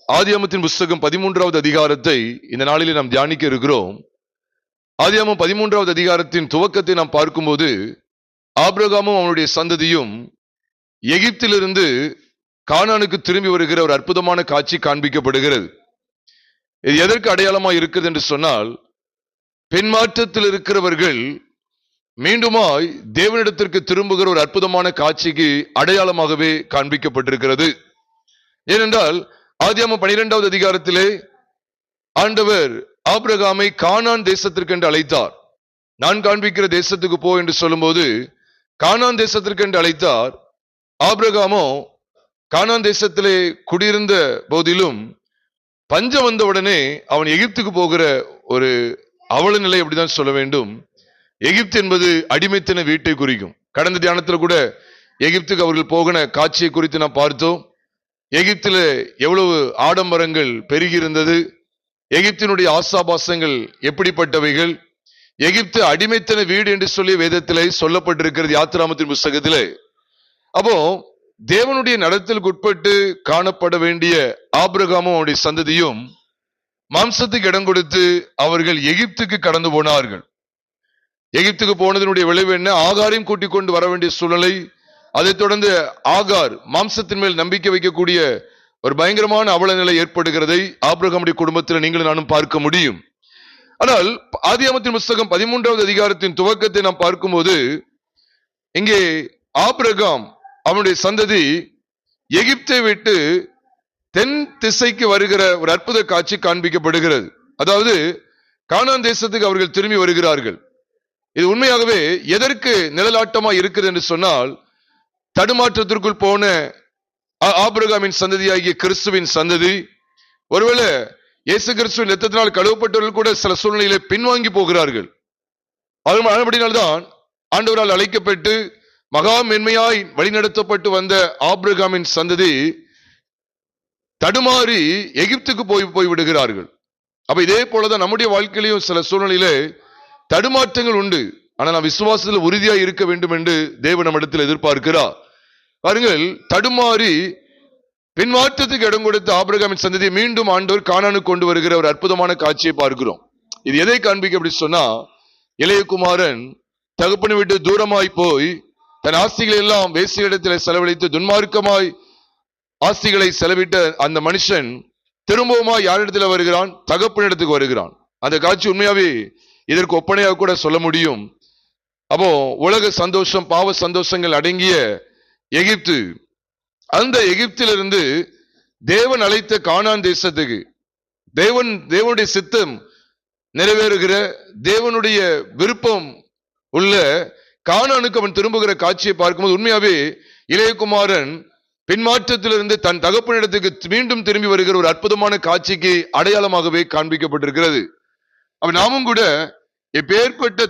ஆதியாகமத்தின் புஸ்தகம் 13வது அதிகாரத்தை இந்த நாளிலே நாம் தியானிக்க இருக்கிறோம். ஆதியாகமம் 13வது அதிகாரத்தின் துவக்கத்தை நாம் பார்க்கும்போது ஆபிரகாமும் அவனுடைய சந்ததியும் எகிப்திலிருந்து கானானுக்கு திரும்பி வருகிற ஒரு அற்புதமான காட்சி காண்பிக்கப்படுகிறது. இது எதற்கு அடையாளமாக இருக்குது என்று சொன்னால், பின்மாற்றத்தில் இருக்கிறவர்கள் மீண்டுமாய் தேவனிடத்திற்கு திரும்புகிற ஒரு அற்புதமான காட்சிக்கு அடையாளமாகவே காண்பிக்கப்பட்டிருக்கிறது. ஏனென்றால் ஆதியாகமம் 12வது அதிகாரத்திலே ஆண்டவர் ஆபிரகாமை கானான் தேசத்திற்கு என்று அழைத்தார். நான் காண்பிக்கிற தேசத்துக்கு போ என்று சொல்லும்போது கானான் தேசத்திற்கு என்று அழைத்தார். ஆபிரகாமோ கானான் தேசத்திலே குடியிருந்த போதிலும் பஞ்சம் வந்தவுடனே அவன் எகிப்துக்கு போகிற ஒரு அவல நிலை அப்படிதான் சொல்ல வேண்டும். எகிப்து என்பது அடிமைத்தன வீட்டை குறிக்கும். கடந்த தியானத்தில் கூட எகிப்துக்கு அவர்கள் போகின காட்சியை குறித்து நாம் பார்த்தோம். எகிப்தில எவ்வளவு ஆடம்பரங்கள் பெருகி இருந்தது, எகிப்தினுடைய ஆசாபாசங்கள் எப்படிப்பட்டவைகள், எகிப்து அடிமைத்தன வீடு என்று சொல்லி வேதத்திலே சொல்லப்பட்டிருக்கிறது யாத்திராமத்தின் புஸ்தகத்திலே. அப்போ தேவனுடைய நடத்தலுக்கு உட்பட்டு காணப்பட வேண்டிய ஆபிரகாமும் அவனுடைய சந்ததியும் மாம்சத்துக்கு இடம் கொடுத்து அவர்கள் எகிப்துக்கு கடந்து போனார்கள். எகிப்துக்கு போனதனுடைய விளைவு என்ன? ஆகாரையும் கூட்டிக் கொண்டு வர வேண்டிய சூழ்நிலை. அதைத் தொடர்ந்து ஆகார் மாம்சத்தின் மேல் நம்பிக்கை வைக்கக்கூடிய ஒரு பயங்கரமான அவல நிலை ஏற்படுகிறதை ஆபிரகாமுடைய குடும்பத்தில் நீங்களும் நானும் பார்க்க முடியும். ஆனால் ஆதியாகமத்தின் புஸ்தகம் 13வது அதிகாரத்தின் துவக்கத்தை நாம் பார்க்கும்போது இங்கே ஆபிரகாம் அவனுடைய சந்ததி எகிப்தை விட்டு தென் திசைக்கு வருகிற ஒரு அற்புத காட்சி காண்பிக்கப்படுகிறது. அதாவது கானான் தேசத்துக்கு அவர்கள் திரும்பி வருகிறார்கள். இது உண்மையாகவே எதற்கு நிழலாட்டமா இருக்குது என்று சொன்னால், தடுமாற்றத்திற்குள் போன ஆபிரகாமின் சந்ததியாகிய கிறிஸ்துவின் சந்ததி, ஒருவேளை இயேசு கிறிஸ்துவின் இரத்தத்தினால் கழுவப்பட்டவர்கள் கூட சில சூழ்நிலையிலே பின்வாங்கி போகிறார்கள். அதுபடினால்தான் ஆண்டவரால் அழைக்கப்பட்டு மகா மென்மையாய் வழிநடத்தப்பட்டு வந்த ஆபிரகாமின் சந்ததி தடுமாறி எகிப்துக்கு போய் விடுகிறார்கள். அப்ப இதே போலதான் நம்முடைய வாழ்க்கையிலும் சில சூழ்நிலையிலே தடுமாற்றங்கள் உண்டு. ஆனால் நாம் விசுவாசத்தில் உறுதியாக இருக்க வேண்டும் என்று தேவன் நம்மிடத்தில் எதிர்பார்க்கிறார். பாருங்கள், தடுமாறி பின்மாற்றத்துக்கு இடம் கொடுத்த ஆபிரகாமின் சந்ததியை மீண்டும் ஆண்டவர் கானானுக்கு கொண்டு வருகிற ஒரு அற்புதமான காட்சியை பார்க்கிறோம். இது எதை காண்பிக்க அப்படி சொன்னா, இளையகுமாரன் தகப்பனை விட்டு தூரமாய் போய் தன் ஆஸ்திகளை எல்லாம் வேசியிடத்தில் செலவழித்து துன்மார்க்கமாய் ஆஸ்திகளை செலவிட்ட அந்த மனுஷன் திரும்பவுமாய் யாரிடத்தில் வருகிறான்? தகப்பனிடத்துக்கு வருகிறான். அந்த காட்சி உண்மையாவே இதற்கு ஒப்பனையாக கூட சொல்ல முடியும். அப்போ உலக சந்தோஷம், பாவ சந்தோஷங்கள் அடங்கிய எகிப்து, அந்த எகிப்திலிருந்து தேவன் அழைத்த கானான் தேசத்துக்கு, தேவனுடைய சித்தம் நிறைவேறுகிற, தேவனுடைய விருப்பம் உள்ள கானானுக்கு அவன் திரும்புகிற காட்சியை பார்க்கும்போது உண்மையாவே இளையகுமாரன் பின்மாற்றத்திலிருந்து தன் தகப்பனிடத்துக்கு மீண்டும் திரும்பி வருகிற ஒரு அற்புதமான காட்சிக்கு அடையாளமாகவே காண்பிக்கப்பட்டிருக்கிறது. அப்ப நாமும் கூட எப்பேற்பட்ட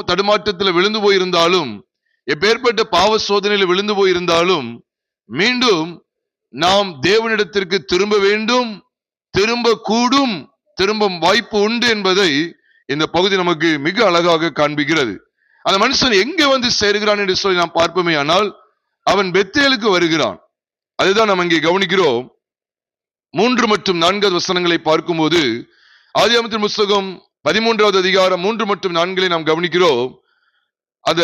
தடுமாற்றத்தில் விழுந்து போயிருந்தாலும், எப்பேற்பட்ட பாவ சோதனையில் விழுந்து போயிருந்தாலும், மீண்டும் நாம் தேவனிடத்திற்கு திரும்ப வேண்டும், திரும்ப கூடும், திரும்பும் வாய்ப்பு உண்டு என்பதை இந்த பகுதி நமக்கு மிக அழகாக காண்பிக்கிறது. அந்த மனுஷன் எங்கே வந்து சேருகிறான் என்று சொல்லி நாம் பார்ப்போமே, ஆனால் அவன் பெத்தேலுக்கு வருகிறான். அதுதான் நாம் இங்கே கவனிக்கிறோம். 3 மற்றும் 4 வசனங்களை பார்க்கும்போது ஆதியாகமத்தின் புஸ்தகம் 13வது அதிகாரம் 3 மற்றும் 4 நாம் கவனிக்கிறோம். அந்த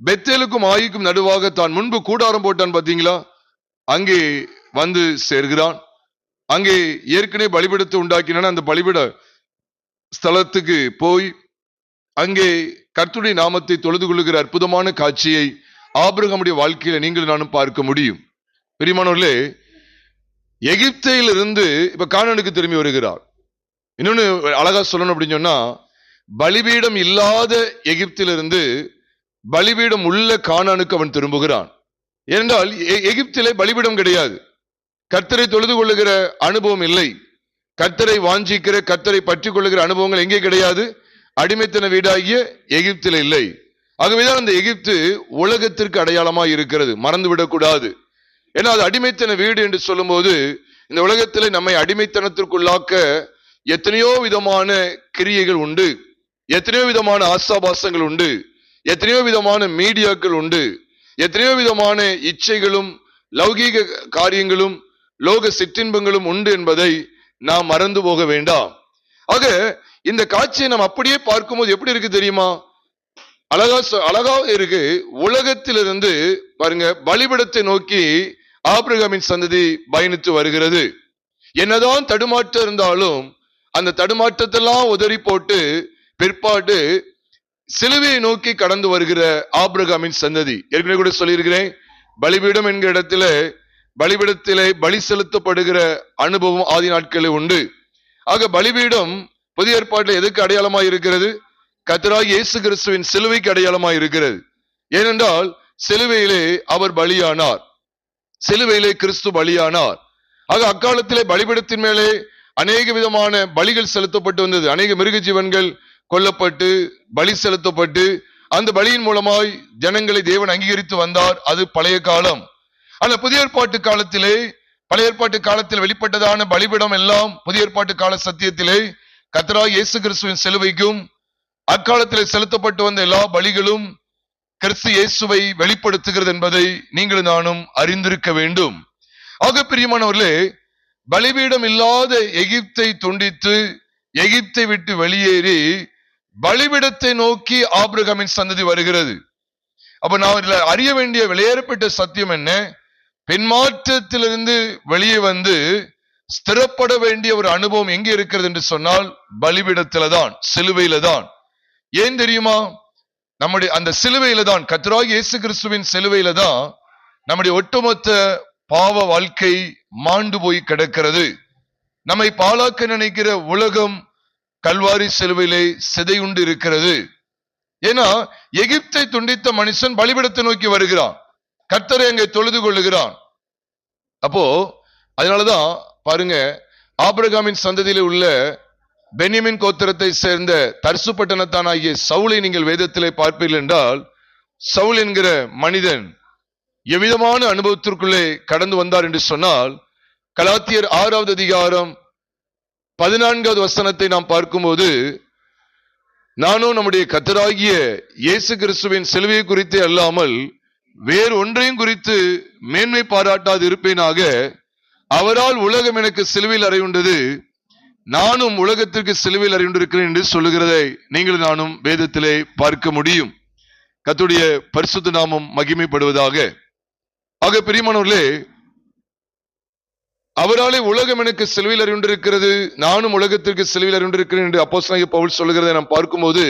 பெத்தேலுக்கும் ஆயிக்கும் நடுவாக தான் முன்பு கூடாரம் போட்டான் பாத்தீங்களா, அங்கே வந்து சேர்கிறான். அங்கே ஏற்கனவே பலிபீடத்தை உண்டாக்கினான். அந்த பலிபீட ஸ்தலத்துக்கு போய் அங்கே கர்த்தருடைய நாமத்தை தொழுது கொள்ளுகிற அற்புதமான காட்சியை ஆபிரகாமுடைய வாழ்க்கையில நீங்கள் நானும் பார்க்க முடியும். பிரியமானவர்களே, எகிப்திலிருந்து இப்ப கானானுக்கு திரும்பி வருகிறார். இன்னொன்னு அழகா சொல்லணும் அப்படின்னு சொன்னா, பலிபீடம் இல்லாத எகிப்திலிருந்து பலிபீடம் உள்ள கானானுக்கு அவன் திரும்புகிறான். ஏனென்றால் எகிப்திலே பலிபீடம் கிடையாது, கர்த்தரை தொழுது கொள்ளுகிற அனுபவம் இல்லை, கர்த்தரை வாஞ்சிக்கிற, கர்த்தரை பற்றி கொள்ளுகிற அனுபவங்கள் எங்கே கிடையாது? அடிமைத்தன வீடாகிய எகிப்தில இல்லை. ஆகவேதான் அந்த எகிப்து உலகத்திற்கு அடையாளமாய் இருக்கிறது, மறந்துவிடக்கூடாது. ஏன்னா அது அடிமைத்தன வீடு என்று சொல்லும் போது, இந்த உலகத்திலே நம்மை அடிமைத்தனத்திற்குள்ளாக்க எத்தனையோ விதமான கிரியைகள் உண்டு, எத்தனையோ விதமான ஆசாபாசங்கள் உண்டு, எத்தனையோ விதமான மீடியாக்கள் உண்டு, எத்தனையோ விதமான இச்சைகளும் லௌகீக காரியங்களும் லோக சிற்றின்பங்களும் உண்டு என்பதை நாம் மறந்து போக வேண்டாம். ஆக இந்த காட்சியை நாம் அப்படியே பார்க்கும்போது எப்படி இருக்கு தெரியுமா? அழகா இருக்கு. உலகத்திலிருந்து பாருங்க, பலிபீடத்தை நோக்கி ஆபிரகாமின் சந்ததி பயணித்து வருகிறது. என்னதான் தடுமாற்றம் இருந்தாலும் அந்த தடுமாற்றத்தெல்லாம் உதறி போட்டு பிற்பாடு சிலுவையை நோக்கி கடந்து வருகிற ஆபிரகாமின் சந்ததி. ஏற்கனவே கூட சொல்லியிருக்கிறேன், பலிபீடம் என்கிற இடத்துல பலிபீடத்திலே பலி செலுத்தப்படுகிற அனுபவம் ஆதி நாட்களில் உண்டு. ஆக பலிபீடம் புதிய ஏற்பாட்டில் எதுக்கு அடையாளமாய் இருக்கிறது? கர்த்தராகிய இயேசு கிறிஸ்துவின் சிலுவைக்கு அடையாளமாய் இருக்கிறது. ஏனென்றால் சிலுவையிலே அவர் பலியானார், சிலுவையிலே கிறிஸ்து பலியானார். ஆக அக்காலத்திலே பலிபீடத்தின் மேலே அநேக விதமான பலிகள் செலுத்தப்பட்டு வந்தது. அநேக மிருக ஜீவன்கள் கொல்லப்பட்டு பலி செலுத்தப்பட்டு அந்த பலியின் மூலமாய் ஜனங்களை தேவன் அங்கீகரித்து வந்தார். அது பழைய காலம். ஆனா புதிய ஏற்பாட்டு காலத்திலே, பழைய ஏற்பாட்டு காலத்தில் வெளிப்பட்டதான பலிபீடம் எல்லாம் புதிய ஏற்பாட்டு கால சத்தியத்திலே கர்த்தராகிய இயேசு கிறிஸ்துவின் சிலுவைக்கும் அக்காலத்திலே செலுத்தப்பட்டு வந்த எல்லா பலிகளும் கிறிஸ்து இயேசுவை வெளிப்படுத்துகிறது என்பதை நீங்களும் நானும் அறிந்திருக்க வேண்டும். ஆக பிரியமானவர்களே, பலிபீடம் இல்லாத எகிப்தை துண்டித்து எகிப்தை விட்டு வெளியேறி பலிபீடத்தை நோக்கி ஆபிரகாமின் சந்ததி வருகிறது. அப்ப நான் அறிய வேண்டிய வெளியேறப்பட்ட சத்தியம் என்ன? பின்மாற்றத்திலிருந்து வெளியே வந்து ஸ்திரப்பட வேண்டிய ஒரு அனுபவம் எங்கே இருக்கிறது என்று சொன்னால் பலிபீடத்தில தான், சிலுவையில தான். ஏன் தெரியுமா? நம்முடைய அந்த சிலுவையில தான், கர்த்தராகிய இயேசு கிறிஸ்துவின் சிலுவையில தான் நம்முடைய ஒட்டுமொத்த பாவ வாழ்க்கை மாண்டு போய் கிடக்கிறது. நம்மை பாழாக்க நினைக்கிற உலகம் கல்வாரி சிலுவையிலே சிதையுண்டு இருக்கிறது. ஏன்னா எகிப்தை துண்டித்த மனுஷன் பலிபீடத்தை நோக்கி வருகிறான், கர்த்தரை அங்கே தொழுது கொள்ளுகிறான். அப்போ அதனாலதான் பாருங்க, ஆபிரகாமின் சந்ததியில உள்ள பென்யமின் கோத்திரத்தை சேர்ந்த தர்சு பட்டணத்தான் ஆகிய சவுலை நீங்கள் வேதத்திலே பார்ப்பீர்கள் என்றால், சவுல் என்கிற மனிதன் எவ்விதமான அனுபவத்திற்குள்ளே கடந்து வந்தார் என்று சொன்னால், கலாத்தியர் 6வது அதிகாரம் 14வது வசனத்தை நாம் பார்க்கும்போது, நானும் நம்முடைய கர்த்தராகிய இயேசு கிறிஸ்துவின் சிலுவையை குறித்து அல்லாமல் வேறு ஒன்றையும் குறித்து மேன்மை பாராட்டாது இருப்பேனாக. அவரால் உலகம் எனக்கு சிலுவையில் அறையுண்டது, நானும் உலகத்திற்கு சிலுவையில் அறையுண்டிருக்கிறேன் என்று சொல்லுகிறதை நீங்கள் நானும் வேதத்திலே பார்க்க முடியும். கர்த்தருடைய பரிசுத்த நாமம் மகிமைப்படுவதாக. ஆக பிரியமானவர்களே, அவராலே உலகம் எனக்கு சிலுவையில் அறையுண்டிருக்கிறது, நானும் உலகத்திற்கு சிலுவையில் அறையுண்டிருக்கிறேன் என்று அப்போஸ்தலனாகிய பவுல் சொல்லுகிறதை நாம் பார்க்கும்போது,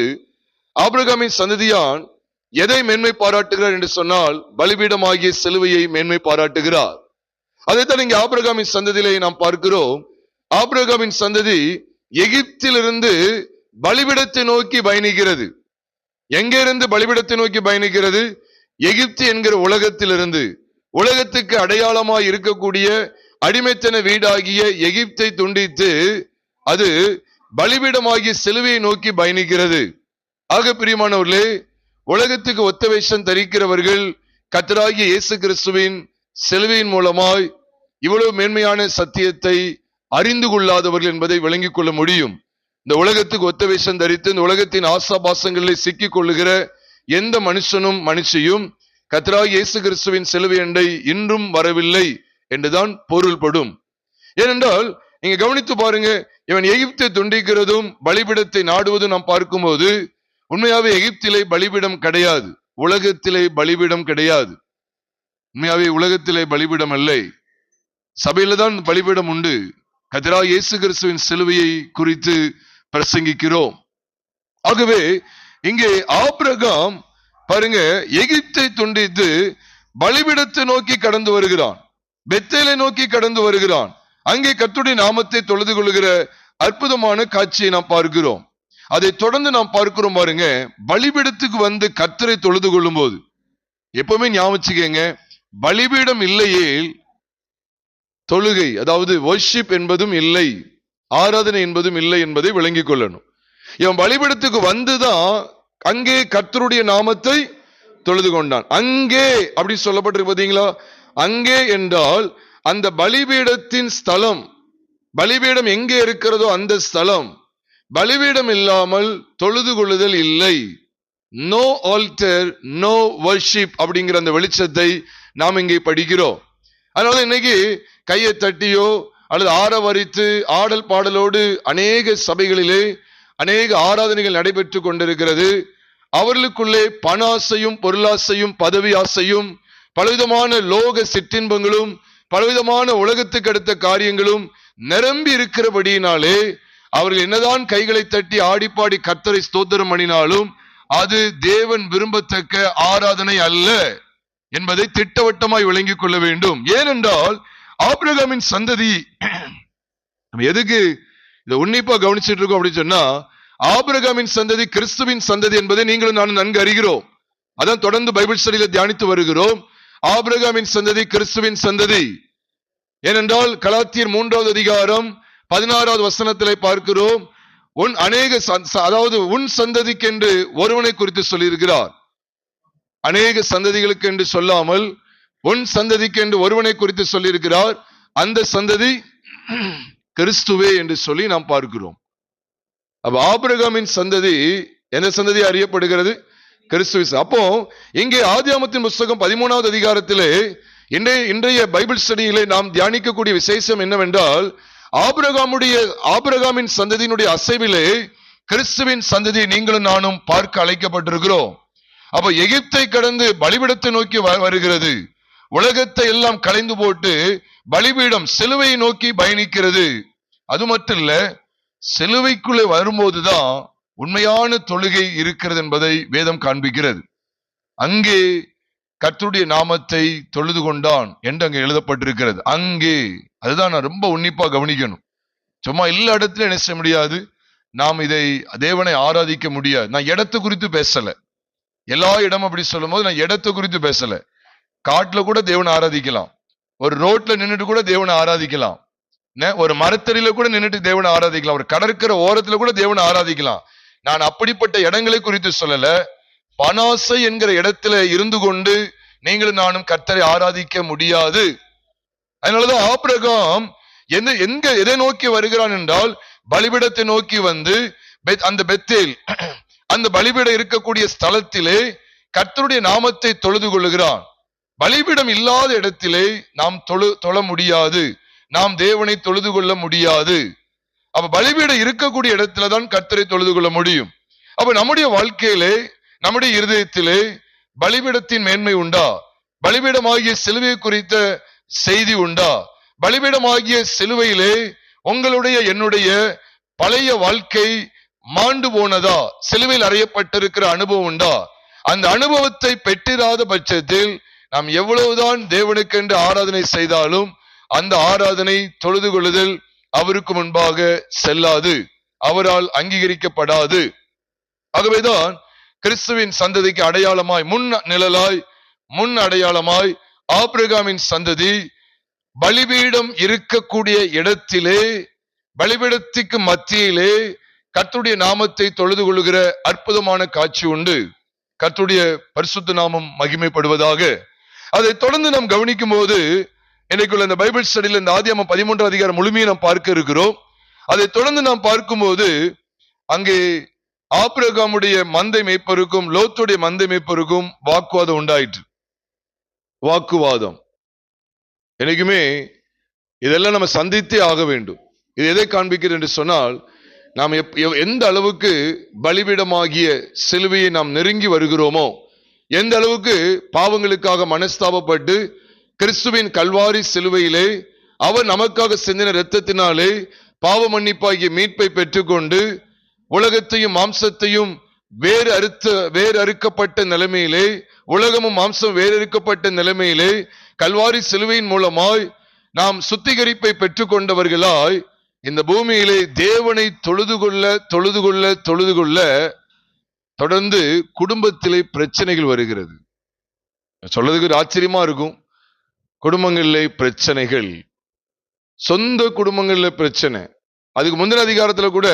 ஆபிரகாமின் சந்ததியான் எதை மேன்மை பாராட்டுகிறார் என்று சொன்னால் பலிபீடமாகிய சிலுவையை மேன்மை பாராட்டுகிறார். அதைத்தான் இங்கே ஆபிரகாமின் சந்ததியிலே நாம் பார்க்கிறோம். ஆபிரகாமின் சந்ததி எகிப்திலிருந்து பலிபீடத்தை நோக்கி பயணிக்கிறது. எங்கே இருந்து பலிபீடத்தை நோக்கி பயணிக்கிறது? எகிப்து என்கிற உலகத்திலிருந்து. உலகத்துக்கு அடையாளமாய் இருக்கக்கூடிய அடிமைத்தன வீடாகிய எகிப்தை துண்டித்து அது பலிபீடமாகிய சிலுவையை நோக்கி பயணிக்கிறது. ஆக பிரியமானவர்களே, உலகத்துக்கு ஒத்த வேஷம் தரிக்கிறவர்கள் கர்த்தராகிய இயேசு கிறிஸ்துவின் சிலுவையின் மூலமாய் இவ்வளவு மேன்மையான சத்தியத்தை அறிந்து கொள்ளாதவர்கள் என்பதை விளங்கிக் கொள்ள முடியும். இந்த உலகத்துக்கு ஒத்த வேஷம் தரித்து இந்த உலகத்தின் ஆசாபாசங்களில் சிக்கிக் கொள்ளுகிற எந்த மனுஷனும் மனுஷியும் கர்த்தராகிய இயேசு கிறிஸ்துவின் சிலுவை அண்டை இன்றும் வரவில்லை என்றுதான் பொருள்படும். ஏனென்றால் நீங்க கவனித்து பாருங்க, இவன் எகிப்தை துண்டிக்கிறதும் பலிபீடத்தை நாடுவதும் நாம் பார்க்கும்போது, உண்மையாவே எகிப்திலே பலிபீடம் கிடையாது, உலகத்திலே பலிபீடம் கிடையாது. உண்மையாவே உலகத்திலே பலிபீடம் இல்லை, சபையில தான் பலிபீடம் உண்டு. கர்த்தராகிய இயேசு கிறிஸ்துவின் சிலுவையை குறித்து பிரசங்கிக்கிறோம். ஆகவே இங்கே ஆபிரகாம் பாருங்க, எகிப்தை துண்டித்து பலிபீடத்தை நோக்கி கடந்து வருகிறான், பெத்தேலை நோக்கி கடந்து வருகிறான். அங்கே கர்த்தருடைய நாமத்தை தொழுது கொள்ளுகிற அற்புதமான காட்சியை நாம் பார்க்கிறோம். அதை தொடர்ந்து நாம் பார்க்கிறோம் பாருங்க, பலிபீடத்துக்கு வந்து கர்த்தரை தொழுது கொள்ளும் போது எப்பவுமே ஞாபகிச்சுக்கங்க, பலிபீடம் இல்லையே தொழுகை, அதாவது வர்ஷிப் என்பதும் இல்லை, ஆராதனை என்பதும் இல்லை என்பதை விளங்கிக் கொள்ளணும். இவன் பலிபீடத்துக்கு வந்துதான் அங்கே கர்த்தருடைய நாமத்தை தொழுது கொண்டான். அங்கே அப்படி சொல்லப்பட்டிருக்கு பாத்தீங்களா? அங்கே என்றால் அந்த பலிபீடத்தின் ஸ்தலம், பலிபீடம் எங்கே இருக்கிறதோ அந்த ஸ்தலம். பலிபீடம் இல்லாமல் தொழுது கொள்ளுதல் இல்லை. நோ ஆல்டர், நோ வர்ஷிப் அப்படிங்கிற அந்த வெளிச்சத்தை நாம் இங்கே படிக்கிறோம். அதனால இன்னைக்கு கையை தட்டியோ அல்லது ஆரவரித்து ஆடல் பாடலோடு அநேக சபைகளிலே அநேக ஆராதனைகள் நடைபெற்று கொண்டிருக்கிறது. அவர்களுக்குள்ளே பணாசையும் பொருளாசையும் பதவி ஆசையும் பலவிதமான லோக சிற்றின்பங்களும் பலவிதமான உலகத்துக்கு அடுத்த காரியங்களும் நிரம்பி இருக்கிறபடியினாலே அவர்கள் என்னதான் கைகளை தட்டி ஆடிப்பாடி கர்த்தரை ஸ்தோத்திரம் பண்ணினாலும் அது தேவன் விரும்பத்தக்க ஆராதனை அல்ல என்பதை திட்டவட்டமாய் விளங்கிக் கொள்ள வேண்டும். ஏனென்றால் ஆபிரகாமின் சந்ததி நம்ம எதுக்கு இதை உன்னிப்பா கவனிச்சுட்டு இருக்கோம் அப்படின்னு சொன்னா, ஆபிரகாமின் சந்ததி கிறிஸ்துவின் சந்ததி என்பதை நீங்களும் நானும் நன்கு அறிகிறோம். அதான் தொடர்ந்து பைபிள் ஸ்டடியில தியானித்து வருகிறோம். ஆபிரகாமின் சந்ததி கிறிஸ்துவின் சந்ததி. ஏனென்றால் கலாத்தியர் 3வது அதிகாரம் 16வது வசனத்திலே பார்க்கிறோம், உன் அநேக அதாவது உன் சந்ததிக்கு என்று ஒருவனை குறித்து சொல்லியிருக்கிறார். அநேக சந்ததிகளுக்கு என்று சொல்லாமல் உன் சந்ததிக்கு என்று ஒருவனை குறித்து சொல்லியிருக்கிறார். அந்த சந்ததி கிறிஸ்துவே என்று சொல்லி நாம் பார்க்கிறோம். அப்ப ஆபிரகாமின் சந்ததி எந்த சந்ததி அறியப்படுகிறது? கிறிஸ்துவ. அப்போ இங்கே ஆதியாகமத்தின் புத்தகம் 13வது அதிகாரத்திலே இன்றைய பைபிள் ஸ்டடியிலே நாம் தியானிக்கக்கூடிய விசேஷம் என்னவென்றால், ஆபிரகாமின் சந்ததியினுடைய அசைவிலே கிறிஸ்துவின் சந்ததி நீங்களும் நானும் பார்க்க அழைக்கப்பட்டிருக்கிறோம். அப்ப எகிப்தை கடந்து பலிபீடத்தை நோக்கி வருகிறது. உலகத்தை எல்லாம் கலைந்து போட்டு பலிபீடம் சிலுவையை நோக்கி பயணிக்கிறது. அது மட்டும் இல்ல, சிலுவைக்குள்ளே வரும்போதுதான் உண்மையான தொழுகை இருக்கிறது என்பதை வேதம் காண்பிக்கிறது. அங்கே கர்த்தருடைய நாமத்தை தொழுது கொண்டான் என்று அங்கே எழுதப்பட்டிருக்கிறது. அங்கே அதுதான் நான் ரொம்ப உன்னிப்பா கவனிக்கணும். சும்மா எல்லா இடத்திலும் என்ன செய்ய முடியாது, நாம் இதை தேவனை ஆராதிக்க முடியாது. நான் இடத்தை குறித்து பேசல. எல்லா இடமும் அப்படி சொல்லும் போது நான் இடத்தை குறித்து பேசல. காட்டுல கூட தேவனை ஆராதிக்கலாம், ஒரு ரோட்ல நின்றுட்டு கூட தேவனை ஆராதிக்கலாம், ஒரு மரத்தடியில கூட நின்றுட்டு தேவனை ஆராதிக்கலாம், ஒரு கடற்கரை ஓரத்துல கூட தேவனை ஆராதிக்கலாம். நான் அப்படிப்பட்ட இடங்களை குறித்து சொல்லல. பனாசை என்கிற இடத்துல இருந்து கொண்டு நீங்களும் நானும் கர்த்தரை ஆராதிக்க முடியாது. அதனாலதான் ஆபிரகாம் எதை நோக்கி வருகிறான் என்றால், பலிபீடத்தை நோக்கி வந்து அந்த பெத்தேல் அந்த பலிபீடம் இருக்கக்கூடிய ஸ்தலத்திலே கர்த்தருடைய நாமத்தை தொழுது கொள்ளுகிறான். பலிபீடம் இல்லாத இடத்திலே நாம் தொழ முடியாது, நாம் தேவனை தொழுது கொள்ள முடியாது. அப்ப பலிபீடம் இருக்கக்கூடிய இடத்துலதான் கர்த்தரை தொழுது கொள்ள முடியும். அப்ப நம்முடைய வாழ்க்கையிலே நம்முடைய இருதயத்திலே பலிபீடத்தின் மேன்மை உண்டா? பலிபீடமாகிய சிலுவை குறித்த செய்தி உண்டா? பலிபீடமாகிய சிலுவையிலே உங்களுடைய என்னுடைய பழைய வாழ்க்கை மாண்டு போனதா? சிலுவையில் அறையப்பட்டிருக்கிற அனுபவம் உண்டா? அந்த அனுபவத்தை பெற்றிராத பட்சத்தில் நாம் எவ்வளவுதான் தேவனுக்கென்று ஆராதனை செய்தாலும் அந்த ஆராதனை தொழுது கொள்ளுதல் அவருக்கு முன்பாக செல்லாது, அவரால் அங்கீகரிக்கப்படாது. ஆகவேதான் கிறிஸ்துவின் சந்ததிக்கு அடையாளமாய் முன் அடையாளமாய் ஆபிரகாமின் சந்ததி பலிபீடம் இருக்கக்கூடிய இடத்திலே, பலிபீடத்துக்கு மத்தியிலே கர்த்தருடைய நாமத்தை தொழுது கொள்ளுகிற அற்புதமான காட்சி உண்டு. கர்த்தருடைய பரிசுத்த நாமம் மகிமைப்படுவதாக. அதை தொடர்ந்து நாம் கவனிக்கும் போது இன்னைக்குள்ள இந்த பைபிள் ஸ்டடியில் இந்த ஆதியாகமம் 13வது அதிகாரம் முழுமையை நாம் பார்க்க இருக்கிறோம். அதை தொடர்ந்து நாம் பார்க்கும்போது அங்கே ஆபிரகாமுடைய மந்தை மேய்ப்பருக்கும் லோத்துடைய மந்தை மேய்ப்பருக்கும் வாக்குவாதம் உண்டாயிற்று. வாக்குவாதம் என்னைக்குமே இதெல்லாம் நம்ம சந்தித்தே ஆக வேண்டும். இது எதை காண்பிக்கிறது என்று சொன்னால், நாம் எந்த அளவுக்கு பலிபீடமாகிய சிலுவையை நாம் நெருங்கி வருகிறோமோ, எந்த அளவுக்கு பாவங்களுக்காக மனஸ்தாபப்பட்டு கிறிஸ்துவின் கல்வாரி சிலுவையிலே அவர் நமக்காக சிந்தின இரத்தத்தினாலே பாவ மன்னிப்பாகிய மீட்பை பெற்றுக்கொண்டு உலகத்தையும் மாம்சத்தையும் வேறு அறுக்கப்பட்ட நிலைமையிலே, உலகமும் மாம்சம் வேறறுக்கப்பட்ட நிலைமையிலே கல்வாரி சிலுவையின் மூலமாய் நாம் சுத்திகரிப்பை பெற்றுக் கொண்டவர்களாய் இந்த பூமியிலே தேவனை தொழுது கொள்ள தொடர்ந்து குடும்பத்திலே பிரச்சனைகள் வருகிறது. சொல்றதுக்கு ஆச்சரியமா இருக்கும். குடும்பங்களிலே பிரச்சனைகள், சொந்த குடும்பங்களில பிரச்சனை. அதுக்கு முந்தின அதிகாரத்துல கூட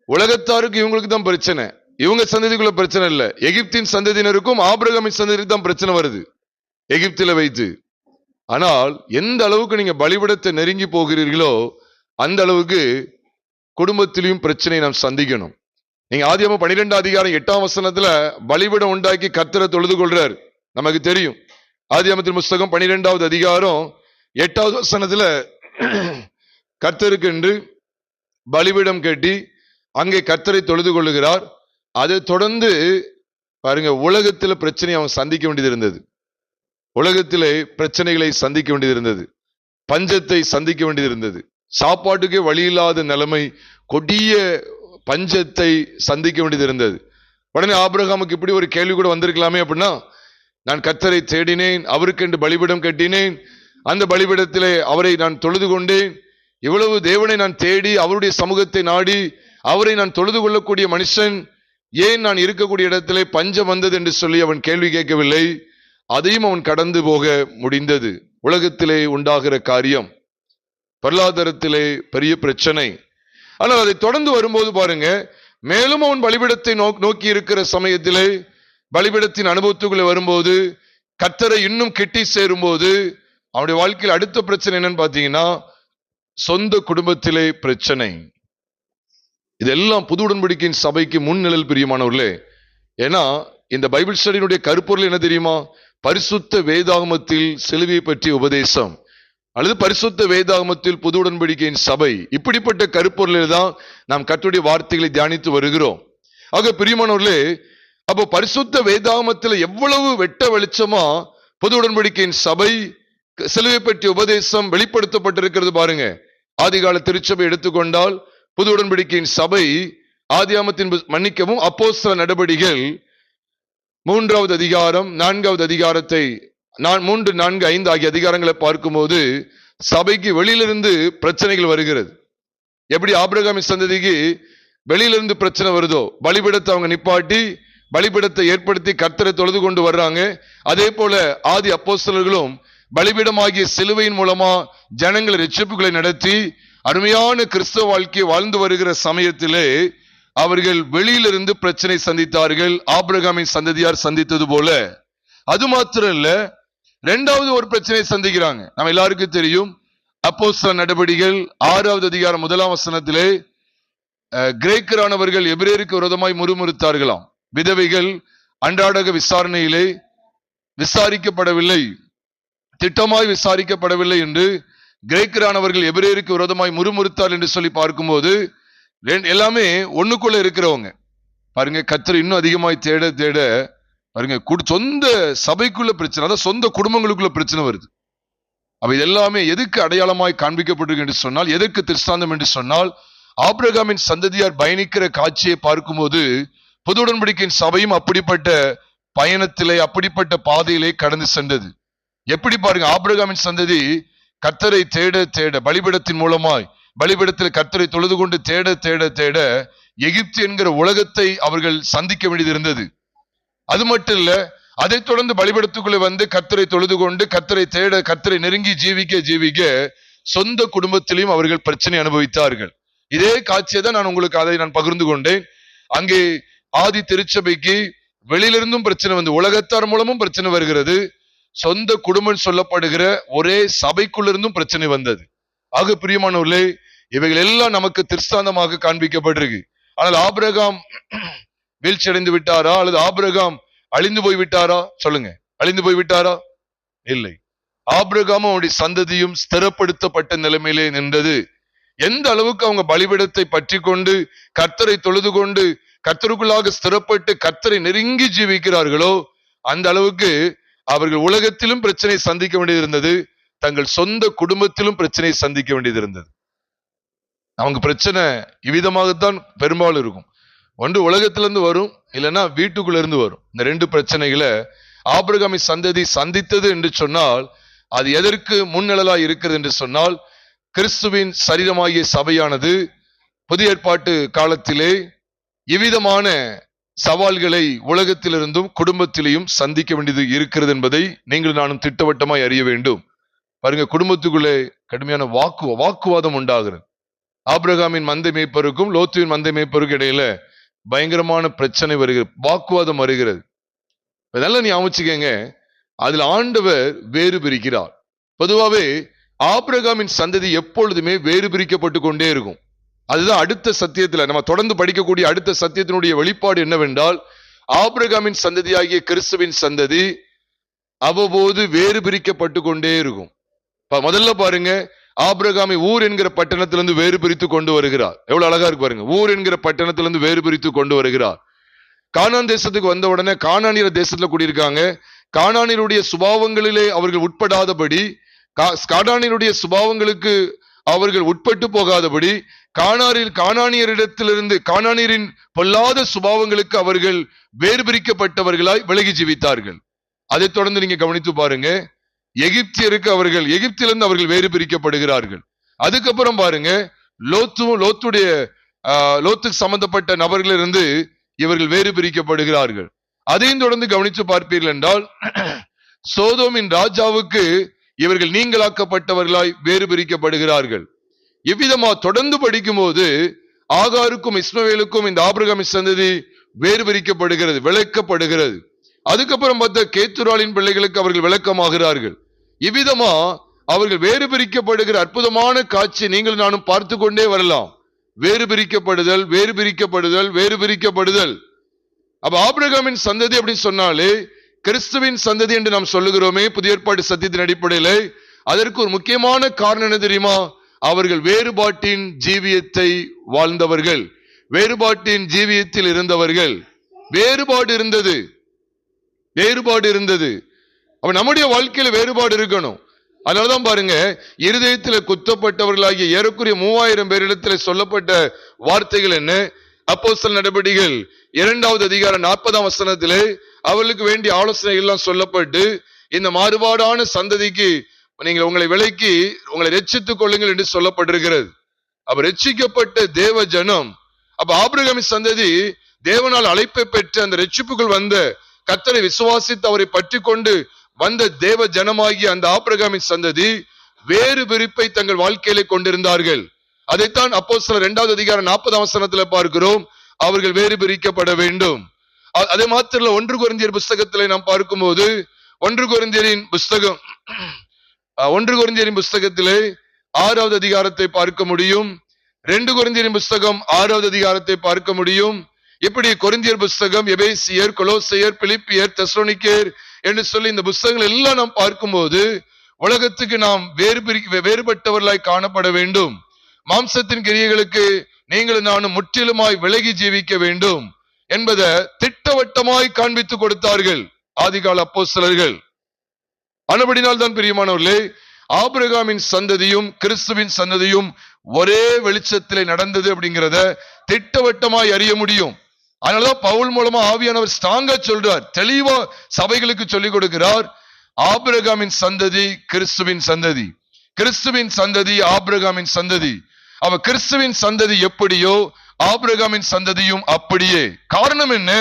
உலகத்தாருக்கு இவங்களுக்கு தான் பிரச்சனை, இவங்க சந்ததிக்குள்ள பிரச்சனை இல்ல. எகிப்தின் சந்ததியினருக்கும் ஆபிரகாமின் சந்ததிக்கு தான் பிரச்சனை வருது எகிப்தில வைத்து. ஆனால் எந்த அளவுக்கு நீங்க பலிபீடத்தை நெருங்கி போகிறீர்களோ அந்த அளவுக்கு குடும்பத்திலையும் பிரச்சனையை நாம் சந்திக்கணும். நீங்க ஆதியாகமம் 12 அதிகாரம் 8ஆம் வசனத்துல பலிபீடம் உண்டாக்கி கர்த்தரை தொழுது கொள்றார், நமக்கு தெரியும். ஆதியாகமத்தின் புத்தகம் 12வது அதிகாரம் 8வது வசனத்துல கர்த்தருக்கென்று பலிபீடம் கட்டி அங்கே கர்த்தரை தொழுது கொள்ளுகிறார். அதை தொடர்ந்து பாருங்க, உலகத்துல பிரச்சனை அவன் சந்திக்க வேண்டியது இருந்தது. உலகத்திலே பிரச்சனைகளை சந்திக்க வேண்டியது இருந்தது. பஞ்சத்தை சந்திக்க வேண்டியது இருந்தது. சாப்பாட்டுக்கே வழி இல்லாத நிலைமை, கொடிய பஞ்சத்தை சந்திக்க வேண்டியது இருந்தது. உடனே ஆபிரகாமுக்கு இப்படி ஒரு கேள்வி கூட வந்திருக்கலாமே அப்படின்னா, நான் கர்த்தரை தேடினேன், அவருக்கென்று பலிபீடம் கட்டினேன், அந்த பலிபீடத்திலே அவரை நான் தொழுது கொண்டேன், இவ்வளவு தேவனை நான் தேடி அவருடைய சமூகத்தை நாடி அவரை நான் தொழுது கொள்ளக்கூடிய மனுஷன், ஏன் நான் இருக்கக்கூடிய இடத்திலே பஞ்சம் வந்தது என்று சொல்லி அவன் கேள்வி கேட்கவில்லை. அதையும் அவன் கடந்து போக முடிந்தது. உலகத்திலே உண்டாகிற காரியம், பொருளாதாரத்திலே பெரிய பிரச்சனை. ஆனால் அதை தொடர்ந்து வரும்போது பாருங்க, மேலும் அவன் பலிபீடத்தை நோக்கி இருக்கிற சமயத்திலே, பலிபீடத்தின் அனுபவத்துக்குள்ளே வரும்போது, கர்த்தரை இன்னும் கிட்டி சேரும் போது அவனுடைய வாழ்க்கையில் அடுத்த பிரச்சனை என்னன்னு பாத்தீங்கன்னா, சொந்த குடும்பத்திலே பிரச்சனை. இதெல்லாம் புது உடன்படிக்கையின் சபைக்கு முன்னிழல் பிரியமானவர்களே. ஏன்னா இந்த பைபிள் ஸ்டடியினுடைய கருப்பொருள் என்ன தெரியுமா? பரிசுத்த வேதாகமத்தில் சிலுவையை பற்றிய உபதேசம், அல்லது பரிசுத்த வேதாகமத்தில் புது உடன்படிக்கையின் சபை. இப்படிப்பட்ட கருப்பொருளில் தான் நாம் கர்த்தருடைய வார்த்தைகளை தியானித்து வருகிறோம். ஆக பிரியமானவர்களே, அப்போ பரிசுத்த வேதாகமத்தில் எவ்வளவு வெட்ட வெளிச்சமா புது உடன்படிக்கையின் சபை சிலுவை பற்றிய உபதேசம் வெளிப்படுத்தப்பட்டிருக்கிறது பாருங்க. ஆதிகால திருச்சபை எடுத்துக்கொண்டால், புது உடன்படிக்கையின் சபை ஆதியாமத்தின் மன்னிக்கவும் அப்போஸ்தல நடபடிகள் 3வது அதிகாரம் 4வது அதிகாரத்தை 3, 4, 5 ஆகிய அதிகாரங்களை பார்க்கும்போது சபைக்கு வெளியிலிருந்து பிரச்சனைகள் வருகிறது. எப்படி ஆபிரகாமின் சந்ததிக்கு வெளியிலிருந்து பிரச்சனை வருதோ, பலிபீடத்தை அவங்க நிப்பாட்டி பலிபீடத்தை ஏற்படுத்தி கர்த்தரை தொழுது கொண்டு வர்றாங்க. அதே போல ஆதி அப்போஸ்தலர்களும் பலிபீடமாகிய சிலுவையின் மூலமா ஜனங்கள் ரட்சிப்புகளை நடத்தி அருமையான கிறிஸ்தவ வாழ்க்கையை வாழ்ந்து வருகிற சமயத்திலே அவர்கள் வெளியிலிருந்து பிரச்சனை சந்தித்தார்கள், ஆபிரகாமின் சந்ததியார் சந்தித்தது போல. அது மாத்திரம் இல்ல, 2வது ஒரு பிரச்சனை சந்திக்கிறாங்க. நம்ம எல்லாருக்கும் தெரியும், அப்போஸ்தல நடபடிகள் 6வது அதிகாரம் 1ஆம் வசனத்திலே கிரேக்கரானவர்கள் எபிரேயருக்கு விரோதமாய் முறுமுறுத்தார்களாம். விதவைகள் அன்றாட விசாரணையிலே விசாரிக்கப்படவில்லை, திட்டமாய் விசாரிக்கப்படவில்லை என்று கிரேக்கரானவர்கள் எபிரேயருக்கு விரோதமாய் முறுமுறுத்தார் என்று சொல்லி பார்க்கும்போது, எல்லாமே ஒண்ணுக்குள்ள இருக்கிறவங்க பாருங்க. கர்த்தரை இன்னும் அதிகமாய் தேட தேட பாருங்க, சொந்த சபைக்குள்ள பிரச்சனை, அதாவது சொந்த குடும்பங்களுக்குள்ள பிரச்சனை வருது. அப்ப இது எல்லாமே எதுக்கு அடையாளமாய் காண்பிக்கப்பட்டிருக்கு என்று சொன்னால், எதற்கு திருஷ்டாந்தம் என்று சொன்னால், ஆபிரகாமின் சந்ததியார் பயணிக்கிற காட்சியை பார்க்கும்போது புது உடன்படிக்கையின் சபையும் அப்படிப்பட்ட பயணத்திலே, அப்படிப்பட்ட பாதையிலே கடந்து சென்றது. எப்படி பாருங்க, ஆபிரகாமின் சந்ததி கர்த்தரை தேட தேட பலிபீடத்தின் மூலமாய் பலிபீடத்தில் கர்த்தரை தொழுது கொண்டு தேட தேட தேட எகிப்து என்கிற உலகத்தை அவர்கள் சந்திக்க வேண்டியது இருந்தது. அது மட்டும் இல்ல, அதை தொடர்ந்து பலிபீடத்துக்குள்ளே வந்து கர்த்தரை தொழுது கொண்டு கர்த்தரை தேட, கர்த்தரை நெருங்கி ஜீவிக்க ஜீவிக்க சொந்த குடும்பத்திலையும் அவர்கள் பிரச்சனை அனுபவித்தார்கள். இதே காட்சியை தான் அதை நான் பகிர்ந்து கொண்டேன். அங்கே ஆதி திருச்சபைக்கு வெளியிலிருந்தும் பிரச்சனை வந்து, உலகத்தார் மூலமும் பிரச்சனை வருகிறது, சொந்த குடும்பம் சொல்லப்படுகிற ஒரே சபைக்குள்ளிருந்தும் பிரச்சனை வந்தது. ஆக பிரியமானவர்களே, இவைகள் எல்லாம் நமக்கு திருஷ்டாந்தமாக காண்பிக்கப்பட்டிருக்கு. ஆனால் ஆபிரகாம் வீழ்ச்சி அடைந்து விட்டாரா, அல்லது ஆபிரகாம் அழிந்து போய் விட்டாரா? சொல்லுங்க, அழிந்து போய் விட்டாரா? இல்லை. ஆபிரகாமும் அவருடைய சந்ததியும் ஸ்திரப்படுத்தப்பட்ட நிலைமையிலே நின்றது. எந்த அளவுக்கு அவங்க பலிபீடத்தை பற்றி கொண்டு கர்த்தரை தொழுது கொண்டு கர்த்தருக்குள்ளாக ஸ்திரப்பட்டு கர்த்தரை நெருங்கி ஜீவிக்கிறார்களோ, அந்த அளவுக்கு அவர்கள் உலகத்திலும் பிரச்சனை சந்திக்க வேண்டியது இருந்தது, தங்கள் சொந்த குடும்பத்திலும் பிரச்சனை சந்திக்க வேண்டியது இருந்தது. அவங்க பிரச்சனை இவ்விதமாகத்தான் பெரும்பாலும் இருக்கும். ஒன்று உலகத்திலிருந்து வரும், இல்லைன்னா வீட்டுக்குள்ள இருந்து வரும். இந்த 2 பிரச்சனைகளை ஆபிரகாமின் சந்ததி சந்தித்தது என்று சொன்னால், அது எதற்கு முன்னிழலா இருக்கிறது என்று சொன்னால், கிறிஸ்துவின் சரீரமாகிய சபையானது புதிய ஏற்பாட்டு காலத்திலே இவ்விதமான சவால்களை உலகத்திலிருந்தும் குடும்பத்திலேயும் சந்திக்க வேண்டியது இருக்கிறது என்பதை நீங்கள் நானும் திட்டவட்டமாய் அறிய வேண்டும். பாருங்க, குடும்பத்துக்குள்ளே கடுமையான வாக்குவாதம் உண்டாகிறது. ஆபிரகாமின் மந்தை மேய்ப்பருக்கும் லோத்துவின் மந்தை மேய்ப்பருக்கும் இடையில பயங்கரமான பிரச்சனை வருகிறது, வாக்குவாதம் வருகிறது. இதெல்லாம் நீ அமைச்சுக்கங்க. அதுல ஆண்டவர் வேறு பிரிக்கிறார். பொதுவாகவே ஆபிரகாமின் சந்ததி எப்பொழுதுமே வேறு பிரிக்கப்பட்டு கொண்டே இருக்கும். அதுதான் அடுத்த சத்தியத்துல நம்ம தொடர்ந்து படிக்கக்கூடிய அடுத்த சத்தியத்தினுடைய வெளிப்பாடு என்னவென்றால், ஆபிரகாமின் சந்ததியாகிய கிறிஸ்துவின் சந்ததி அவ்வப்போது வேறு பிரிக்கப்பட்டு கொண்டே இருக்கும். முதல்ல பாருங்க, ஆபிரகாமை ஊர் என்கிற பட்டணத்திலிருந்து வேறு பிரித்து கொண்டு வருகிறார். எவ்வளவு அழகா இருக்கு பாருங்க. ஊர் என்கிற பட்டணத்திலிருந்து வேறு பிரித்து கொண்டு வருகிறார். கானான் தேசத்துக்கு வந்த உடனே கானானியர் தேசத்துல குடியிருக்காங்க. கானானியருடைய சுபாவங்களிலே அவர்கள் உட்படாதபடி, கானானியருடைய சுபாவங்களுக்கு அவர்கள் உட்பட்டு போகாதபடி, கானானியரிடத்திலிருந்து கானானியரின் பொல்லாத சுபாவங்களுக்கு அவர்கள் வேறு பிரிக்கப்பட்டவர்களாய் விலகி ஜீவித்தார்கள். அதை தொடர்ந்து நீங்க கவனித்து பாருங்க, எகிப்தியருக்கு அவர்கள் எகிப்திலிருந்து அவர்கள் வேறு பிரிக்கப்படுகிறார்கள். அதுக்கப்புறம் பாருங்க, லோத்துக்கு சம்பந்தப்பட்ட நபர்களிலிருந்து இவர்கள் வேறு பிரிக்கப்படுகிறார்கள். அதையும் தொடர்ந்து கவனித்து பார்ப்பீர்கள் என்றால், சோதோமின் ராஜாவுக்கு இவர்கள் நீங்களாக்கப்பட்டவர்களாய் வேறு பிரிக்கப்படுகிறார்கள். இவ்விதமா தொடர்ந்து படிக்கும் போது ஆகாருக்கும் இஸ்மவேலுக்கும் இந்த ஆபிரகாமின் சந்ததி வேறு பிரிக்கப்படுகிறது, விளக்கப்படுகிறது. அதுக்கப்புறம் பார்த்த கேத்துராளின் பிள்ளைகளுக்கு அவர்கள் விளக்கமாகிறார்கள். இவ்விதமா அவர்கள் வேறு பிரிக்கப்படுகிற அற்புதமான காட்சி நீங்கள் நானும் பார்த்து கொண்டே வரலாம். வேறு பிரிக்கப்படுதல், வேறு பிரிக்கப்படுதல், வேறு பிரிக்கப்படுதல். அப்ப ஆபிரகாமின் சந்ததி அப்படின்னு சொன்னாலே கிறிஸ்துவின் சந்ததி என்று நாம் சொல்லுகிறோமே புதிய ஏற்பாடு சத்தியத்தின் அடிப்படையில். அதற்கு ஒரு முக்கியமான காரணம் என்ன தெரியுமா? அவர்கள் வேறுபாட்டின் ஜீவியத்தை வாழ்ந்தவர்கள், வேறுபாட்டின் ஜீவியத்தில் இருந்தவர்கள். வேறுபாடு இருந்தது, வேறுபாடு இருந்தது. அப்ப நம்முடைய வாழ்க்கையில வேறுபாடு இருக்கணும். அதனாலதான் பாருங்க, இருதயத்தில் குத்தப்பட்டவர்களாகிய ஏறக்குறைய 3000 பேரிடத்தில் சொல்லப்பட்ட வார்த்தைகள் என்ன? அப்போஸ்தலர் நடபடிகள் 2வது அதிகாரம் 40ஆம் வசனத்திலே அவர்களுக்கு வேண்டிய ஆலோசனைகள் எல்லாம் சொல்லப்பட்டு, இந்த மாறுபாடான சந்ததிக்கு நீங்கள் உங்களை விலக்கி உங்களை ரட்சித்துக் கொள்ளுங்கள் என்று சொல்லப்பட்டிருக்கிறது. அப்ப ரட்சிக்கப்பட்ட தேவ ஜனம், அப்ப ஆபிரகாமின் சந்ததி தேவனால் அழைப்பை பெற்று அந்த ரட்சிப்புக்குள் வந்த கர்த்தரை விசுவாசித்து அவரை பற்றி கொண்டு வந்த தேவ ஜனமாகிய அந்த ஆபிரகாமின் சந்ததி வேறு பிரிப்பை தங்கள் வாழ்க்கையிலே கொண்டிருந்தார்கள். அதைத்தான் அப்போஸ்தலர் 2வது அதிகாரம் 40ஆம் வசனத்துல பார்க்கிறோம். அவர்கள் வேறு பிரிக்கப்பட வேண்டும். அதே மாத்திரம் 1 கொரிந்தியர் புஸ்தகத்திலே நாம் பார்க்கும்போது 1 கொரிந்தியரின் புஸ்தகத்திலே 6வது அதிகாரத்தை பார்க்க முடியும். 2 கொரிந்தியரின் புஸ்தகம் 6வது அதிகாரத்தை பார்க்க முடியும். இப்படி கொரிந்தியர் புஸ்தகம், எபேசியர், கொலோசையர், பிலிப்பியர், தெசலோனிக்கேயர் என்று சொல்லி இந்த புஸ்தகங்கள் எல்லாம் நாம் பார்க்கும்போது உலகத்துக்கு நாம் வேறுபட்டவர்களாய் காணப்பட வேண்டும். மாம்சத்தின் கிரியைகளுக்கு நீங்களும் நானும் முற்றிலுமாய் விலகி ஜீவிக்க வேண்டும் என்பதை திட்டவட்டமாய் காண்பித்து கொடுத்தார்கள் ஆதிகால அப்போஸ்தலர்கள். ஆனபடினால் தான் பிரியமானவர்களே, ஆபிரகாமின் சந்ததியும் கிறிஸ்துவின் சந்ததியும் ஒரே வெளிச்சத்திலே நடந்தது அப்படிங்கிறத திட்டவட்டமாய் அறிய முடியும். அதனாலதான் பவுல் மூலமா ஆவியானவர் ஸ்ட்ராங்கா சொல்றார், தெளிவா சபைகளுக்கு சொல்லிக் கொடுக்கிறார். ஆபிரகாமின் சந்ததி கிறிஸ்துவின் சந்ததி, கிறிஸ்துவின் சந்ததி ஆபிரகாமின் சந்ததி. அவ கிறிஸ்துவின் சந்ததி எப்படியோ ஆபிரகாமின் சந்ததியும் அப்படியே. காரணம் என்ன?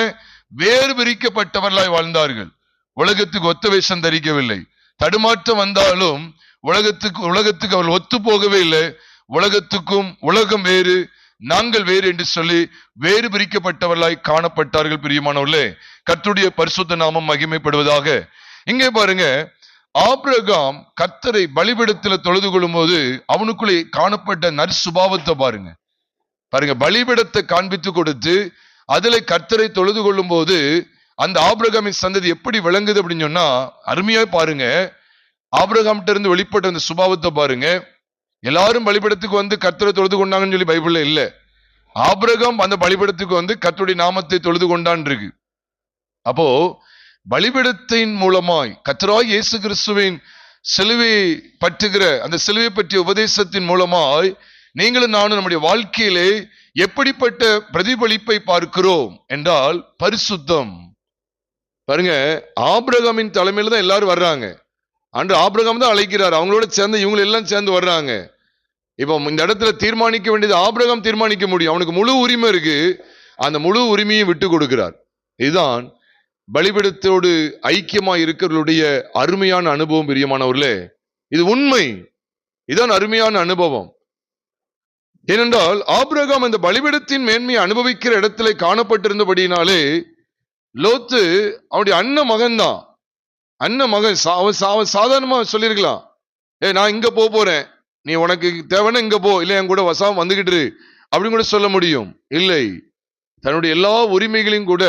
வேறு பிரிக்கப்பட்டவர்களாய் வாழ்ந்தார்கள். உலகத்துக்கு ஒத்த வேஷம் தரிக்கவில்லை. தடுமாற்றம் வந்தாலும் உலகத்துக்கு அவர்கள் ஒத்து போகவே இல்லை. உலகத்துக்கும் உலகம் வேறு, நாங்கள் வேறு என்று சொல்லி வேறு பிரிக்கப்பட்டவர்களாய் காணப்பட்டார்கள். பிரியமானவர்களே, கர்த்தருடைய பரிசுத்த நாமம் மகிமைப்படுவதாக. இங்கே பாருங்க, ஆபிரகாம் கர்த்தரை பலிபீடத்தில் தொழுது கொள்ளும் போது அவனுக்குள்ளே காணப்பட்ட நற்சுபாவத்தை பாருங்க. பலிபீடத்தை காண்பித்து கொடுத்து அதுல கர்த்தரை தொழுது கொள்ளும் போது அந்த ஆபிரகாமின் சந்ததி எப்படி விளங்குது அப்படின்னு சொன்னா, அருமையா பாருங்க. ஆபிரகாம்கிட்ட இருந்து வெளிப்பட்ட அந்த சுபாவத்தை பாருங்க. எல்லாரும் பலிபீடத்துக்கு வந்து கர்த்தரை தொழுது கொண்டாங்கன்னு சொல்லி பைபிள்ல இல்ல. ஆபிரகாம் அந்த பலிபீடத்துக்கு வந்து கர்த்தருடைய நாமத்தை தொழுது கொண்டான் இருக்கு. அப்போ பலிபீடத்தின் மூலமாய் கர்த்தராகிய இயேசு கிறிஸ்துவின் சிலுவை பற்றுகிற அந்த சிலுவை பற்றிய உபதேசத்தின் மூலமாய் நீங்களும் நானும் நம்முடைய வாழ்க்கையிலே எப்படிப்பட்ட பிரதிபலிப்பை பார்க்கிறோம் என்றால் பரிசுத்தம். பாருங்க, ஆபிரகாமின் தலைமையில தான் எல்லாரும் வர்றாங்க. அன்று ஆபிரகாம் தான் அழைக்கிறார், அவங்களோட சேர்ந்து இவங்க எல்லாம் சேர்ந்து வர்றாங்க. இப்போ இந்த இடத்துல தீர்மானிக்க வேண்டியது ஆபிரகாம் தீர்மானிக்க முடியும், அவனுக்கு முழு உரிமை இருக்கு. அந்த முழு உரிமையை விட்டு கொடுக்கிறார். இதுதான் பலிபீடத்தோடு ஐக்கியமா இருக்கிறவர்களுடைய அருமையான அனுபவம். பிரியமானவர்களே, இது உண்மை, இதுதான் அருமையான அனுபவம். ஏனென்றால் ஆபிரகாம் அந்த பலிபீடத்தின் மேன்மையை அனுபவிக்கிற இடத்துல காணப்பட்டிருந்தபடினாலே லோத்து அவனுடைய அண்ணன் மகன் தான். அண்ணன் மகன் அவன் சாதாரணமா சொல்லிருக்கலாம், நான் இங்க போறேன், நீ உனக்கு தேவைன்னா இங்க போ, இல்ல என் கூட வசம் வந்துகிட்டு அப்படின்னு கூட சொல்ல முடியும். இல்லை, தன்னுடைய எல்லா உரிமைகளையும் கூட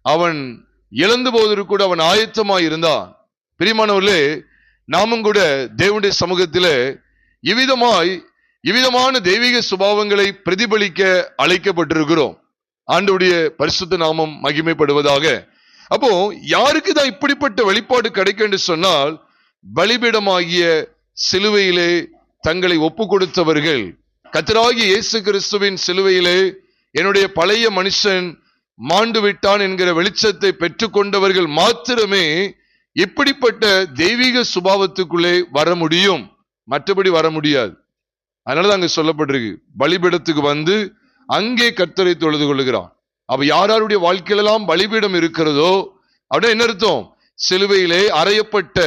அவன் இழந்து போவதற்கு கூட அவன் ஆயத்தமாய் இருந்தான். பிரியமானவர்களே, நாமும் கூட தேவனுடைய சமூகத்திலே இவ்விதமான தெய்வீக சுபாவங்களை பிரதிபலிக்க அழைக்கப்பட்டிருக்கிறோம். ஆண்டவருடைய பரிசுத்த நாமம் மகிமைப்படுவதாக. அப்போ யாருக்கு தான் இப்படிப்பட்ட வெளிப்பாடு கிடைக்கும் என்று சொன்னால், பலிபீடமாகிய சிலுவையிலே தங்களை ஒப்பு கொடுத்தவர்கள், கர்த்தராகிய இயேசு கிறிஸ்துவின் சிலுவையிலே என்னுடைய பழைய மனுஷன் மாண்டு விட்டான் என்கிற வெளிச்சத்தை பெற்றுக்கொண்டவர்கள் மாத்திரமே இப்படிப்பட்ட தெய்வீக சுபாவத்துக்குள்ளே வர முடியும், மற்றபடி வர முடியாது. அதனாலதான் அங்க சொல்லப்பட்டிருக்கு, பலிபீடத்துக்கு வந்து அங்கே கர்த்தரை தொழுது கொள்ளுகிறான். அப்ப யாருடைய வாழ்க்கையிலெல்லாம் பலிபீடம் இருக்கிறதோ அப்படின்னா என்ன அர்த்தம்? சிலுவையிலே அறையப்பட்ட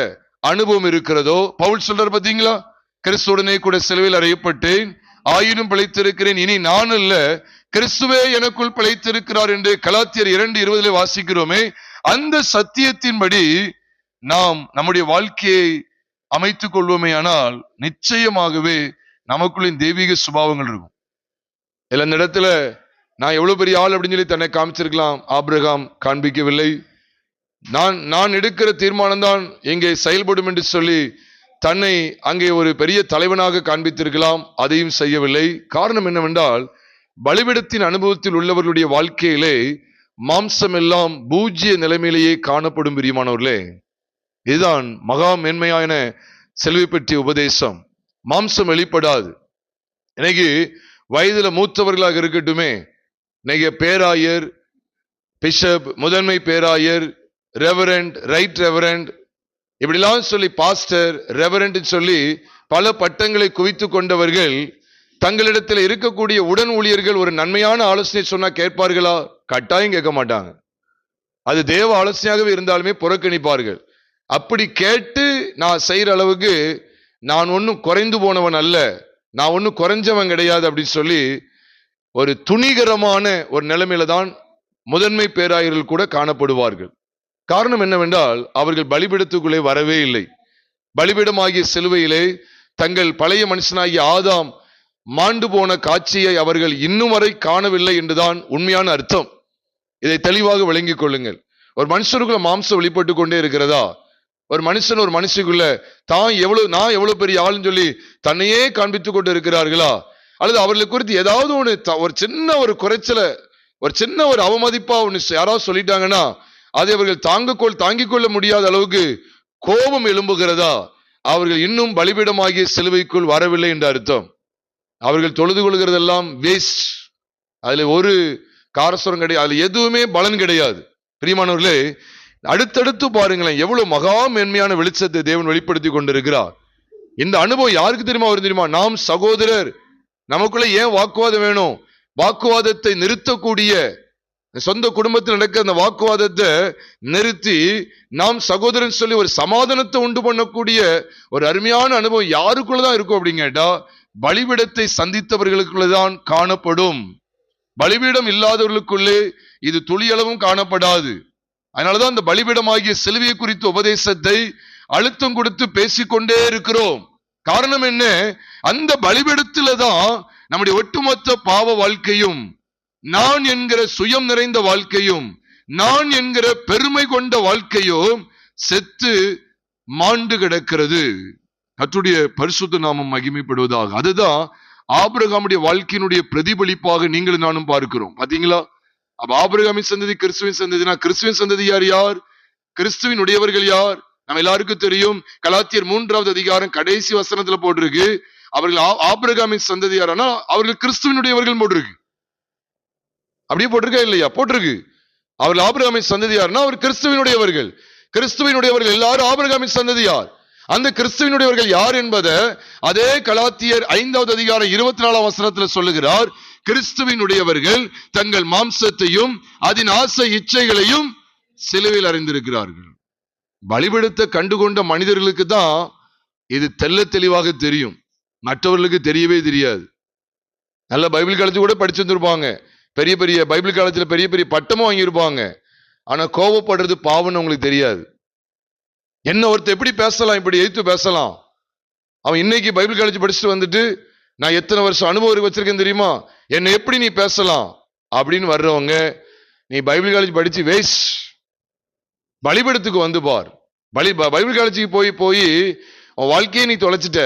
அனுபவம் இருக்கிறதோ. பவுல் சொல்றார் பாத்தீங்களா, கிறிஸ்துவுடனே கூட சிலுவையில் அறையப்பட்டேன், ஆயினும் பிழைத்திருக்கிறேன், இனி நான் அல்ல கிறிஸ்துவே எனக்குள் பிழைத்திருக்கிறார் என்று கலாத்தியர் 2:20 வாசிக்கிறோமே. அந்த சத்தியத்தின்படி நாம் நம்முடைய வாழ்க்கையை அமைத்துக் கொள்வோமே ஆனால் நிச்சயமாகவே நமக்குள்ளின் தெய்வீக சுபாவங்கள் இருக்கும். இல்ல இந்த இடத்துல நான் எவ்வளவு பெரிய ஆள் அப்படின்னு சொல்லி தன்னை காமிச்சிருக்கலாம். ஆபிரகாம் காண்பிக்கவில்லை. நான் எடுக்கிற தீர்மானம் தான் இங்கே செயல்படும் என்று சொல்லி தன்னை அங்கே ஒரு பெரிய தலைவனாக காண்பித்திருக்கலாம். அதையும் செய்யவில்லை. காரணம் என்னவென்றால், பலிபீடத்தின் அனுபவத்தில் உள்ளவர்களுடைய வாழ்க்கையிலே மாம்சம் எல்லாம் பூஜ்ய நிலைமையிலேயே காணப்படும். பிரியமானவர்களே, இதுதான் மகா மேன்மையான செல்வி பற்றிய உபதேசம். மாம்சம் வெளிப்படாது. இன்னைக்கு வயதுல மூத்தவர்களாக இருக்கட்டுமே, இன்னைக்கு பேராயர், பிஷப், முதன்மை பேராயர், ரெவரண்ட், ரைட் ரெவரண்ட், இப்படிலாம் சொல்லி பாஸ்டர், ரெவரண்ட் சொல்லி பல பட்டங்களை குவித்து கொண்டவர்கள் தங்களிடத்தில் இருக்கக்கூடிய உடன் ஊழியர்கள் ஒரு நன்மையான ஆலோசனை சொன்னா கேட்பார்களா? கட்டாயம் கேட்க மாட்டாங்க. அது தேவ ஆலோசனையாகவே இருந்தாலுமே புறக்கணிப்பார்கள். அப்படி கேட்டு நான் செய்யற அளவுக்கு நான் ஒன்னும் குறைந்து போனவன் அல்ல, நான் ஒன்னும் குறைஞ்சவன் கிடையாது அப்படின்னு சொல்லி ஒரு துணிகரமான ஒரு நிலைமையில தான் முதன்மை பேராயர்கள் கூட காணப்படுவார்கள். காரணம் என்னவென்றால், அவர்கள் பலிபீடத்துக்குள்ளே வரவே இல்லை. பலிபீடமாகிய சிலுவையிலே தங்கள் பழைய மனுஷனாகிய ஆதாம் மாண்டு போன காட்சியை அவர்கள் இன்னும் வரை காணவில்லை என்றுதான் உண்மையான அர்த்தம். இதை தெளிவாக விளங்கிக் கொள்ளுங்கள். ஒரு மனுஷனுக்குள்ள மாம்சம் வெளிப்பட்டு கொண்டே இருக்கிறதா? ஒரு மனுஷன் ஒரு மனுஷனுக்குள்ள நான் எவ்வளவு பெரிய ஆளுன்னு சொல்லி தன்னையே காண்பித்துக் கொண்டு இருக்கிறார்களா? அல்லது அவர்களை குறித்து ஏதாவது ஒரு சின்ன ஒரு குறைச்சல, ஒரு சின்ன ஒரு அவமதிப்பா ஒண்ணு யாராவது சொல்லிட்டாங்கன்னா அதை அவர்கள் தாங்கிக் கொள்ள முடியாத அளவுக்கு கோபம் எழும்புகிறதா? அவர்கள் இன்னும் பலிபீடமாகிய சிலுவைக்குள் வரவில்லை என்ற அர்த்தம். அவர்கள் தொழுது கொள்கிறதெல்லாம் வேஸ்ட். அதுல ஒரு காரஸ்வரம் கிடையாது, அதுல எதுவுமே பலன் கிடையாது. பிரியமானவர்களே, அடுத்தடுத்து பாருங்களேன், எவ்வளவு மகா மேன்மையான வெளிச்சத்தை தேவன் வெளிப்படுத்தி கொண்டிருக்கிறார். இந்த அனுபவம் யாருக்கு தெரியுமா? நாம் சகோதரர். நமக்குள்ள ஏன் வாக்குவாதம் வேணும்? வாக்குவாதத்தை நிறுத்தக்கூடிய, சொந்த குடும்பத்தில் நடக்க அந்த வாக்குவாதத்தை நிறுத்தி நாம் சகோதரன் சொல்லி ஒரு சமாதானத்தை உண்டு பண்ணக்கூடிய ஒரு அருமையான அனுபவம் யாருக்குள்ளதான் இருக்கும் அப்படின்னு கேட்டா, பலிபீடத்தை சந்தித்தவர்களுக்குள்ளதான் காணப்படும். பலிபீடம் இல்லாதவர்களுக்குள்ளே இது துளியளவும் காணப்படாது. அதனாலதான் இந்த பலிபீடமாகிய சிலுவையை குறித்த உபதேசத்தை அழுத்தம் கொடுத்து பேசிக்கொண்டே இருக்கிறோம். காரணம் என்ன? அந்த பலிபீடத்தில தான் நம்முடைய ஒட்டுமொத்த பாவ வாழ்க்கையும், நான் என்கிற சுயம் நிறைந்த வாழ்க்கையும், நான் என்கிற பெருமை கொண்ட வாழ்க்கையும் செத்து மாண்டு கிடக்கிறது. கர்த்தருடைய பரிசுத்த நாமம் மகிமைப்படுவதாக. அதுதான் ஆபிரகாமுடைய வாழ்க்கையினுடைய பிரதிபலிப்பாக நீங்களும் நானும் பார்க்கிறோம். பாத்தீங்களா? அப்ப ஆபிரகாமின் சந்ததி கிறிஸ்துவின் சந்ததினா, கிறிஸ்துவின் சந்ததி யார்? கிறிஸ்துவின் உடையவர்கள் யார்? நம்ம எல்லாருக்கும் தெரியும். கலாத்தியர் 3வது அதிகாரம் கடைசி வசனத்துல போட்டிருக்கு, அவர்கள் ஆபிரகாமின் சந்ததி யாருன்னா அவர்கள் கிறிஸ்துவினுடையவர்கள் போட்டிருக்கு. அப்படியே போட்டிருக்கா இல்லையா? போட்டிருக்கு. அவர்கள் ஆபிரகாமின் சந்ததி யாருன்னா அவர் கிறிஸ்துவினுடையவர்கள். கிறிஸ்துவினுடையவர்கள் எல்லாரும் ஆபிரகாமின் சந்ததி யார்? அந்த கிறிஸ்துவினுடையவர்கள் யார் என்பதை அதே கலாத்தியர் 5வது அதிகாரம் 24ஆம் வசனத்துல சொல்லுகிறார். கிறிஸ்துவினுடையவர்கள் தங்கள் மாம்சத்தையும் அதன் ஆசை இச்சைகளையும் சிலுவையில் அறிந்திருக்கிறார்கள். பலிபீடத்தை கண்டுகொண்ட மனிதர்களுக்கு தான் இது தெல்ல தெளிவாக தெரியும், மற்றவர்களுக்கு தெரியவே தெரியாது. நல்ல பைபிள் காலேஜ் கூட படிச்சிருந்திருப்பாங்க, பெரிய பெரிய பைபிள் காலேஜ்ல பெரிய பெரிய பட்டமும் வாங்கியிருப்பாங்க. ஆனா கோபப்படுறது பாவம்னு உங்களுக்கு தெரியாது. என்ன ஒருத்தர் எப்படி பேசலாம், இப்படி எதிர்த்து பேசலாம்? அவன் இன்னைக்கு பைபிள் காலேஜ் படிச்சுட்டு வந்துட்டு நான் எத்தனை வருஷம் அனுபவம் வச்சிருக்கேன் தெரியுமா, என்ன எப்படி நீ பேசலாம் அப்படின்னு வர்றவங்க, நீ பைபிள் காலேஜ் படிச்சு வேஸ்ட். பலிபீடத்துக்கு வந்து பார். பைபிள் காலேஜுக்கு போய் போய் உன் வாழ்க்கையை நீ தொலைச்சிட்ட.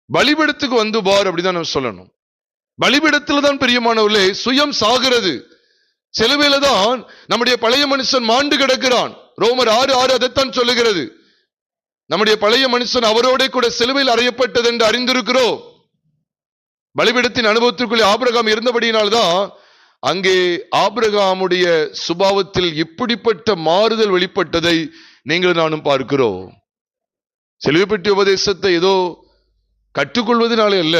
பலிபீடத்துக்கு வந்து பார், அப்படிதான் நம்ம சொல்லணும். பலிபீடத்துல தான் பிரியமானவர்களே சுயம் சாகிறது. சிலுவையில தான் நம்முடைய பழைய மனுஷன் மாண்டு கிடக்கிறான். ரோமர் 6:6 அதைத்தான் சொல்லுகிறது. நம்முடைய பழைய மனுஷன் அவரோட கூட சிலுவையில் அறையப்பட்டது என்று அறிந்திருக்கிறோம். பலிபீடத்தின் அனுபவத்திற்குள்ளே ஆபிரகாம் இருந்தபடியினால்தான் அங்கே ஆபிரகாமுடைய சுபாவத்தில் இப்படிப்பட்ட மாறுதல் வெளிப்பட்டதை நீங்கள் நானும் பார்க்கிறோம். சிலுவை பற்றிய உபதேசத்தை ஏதோ கற்றுக்கொள்வதனாலே அல்ல,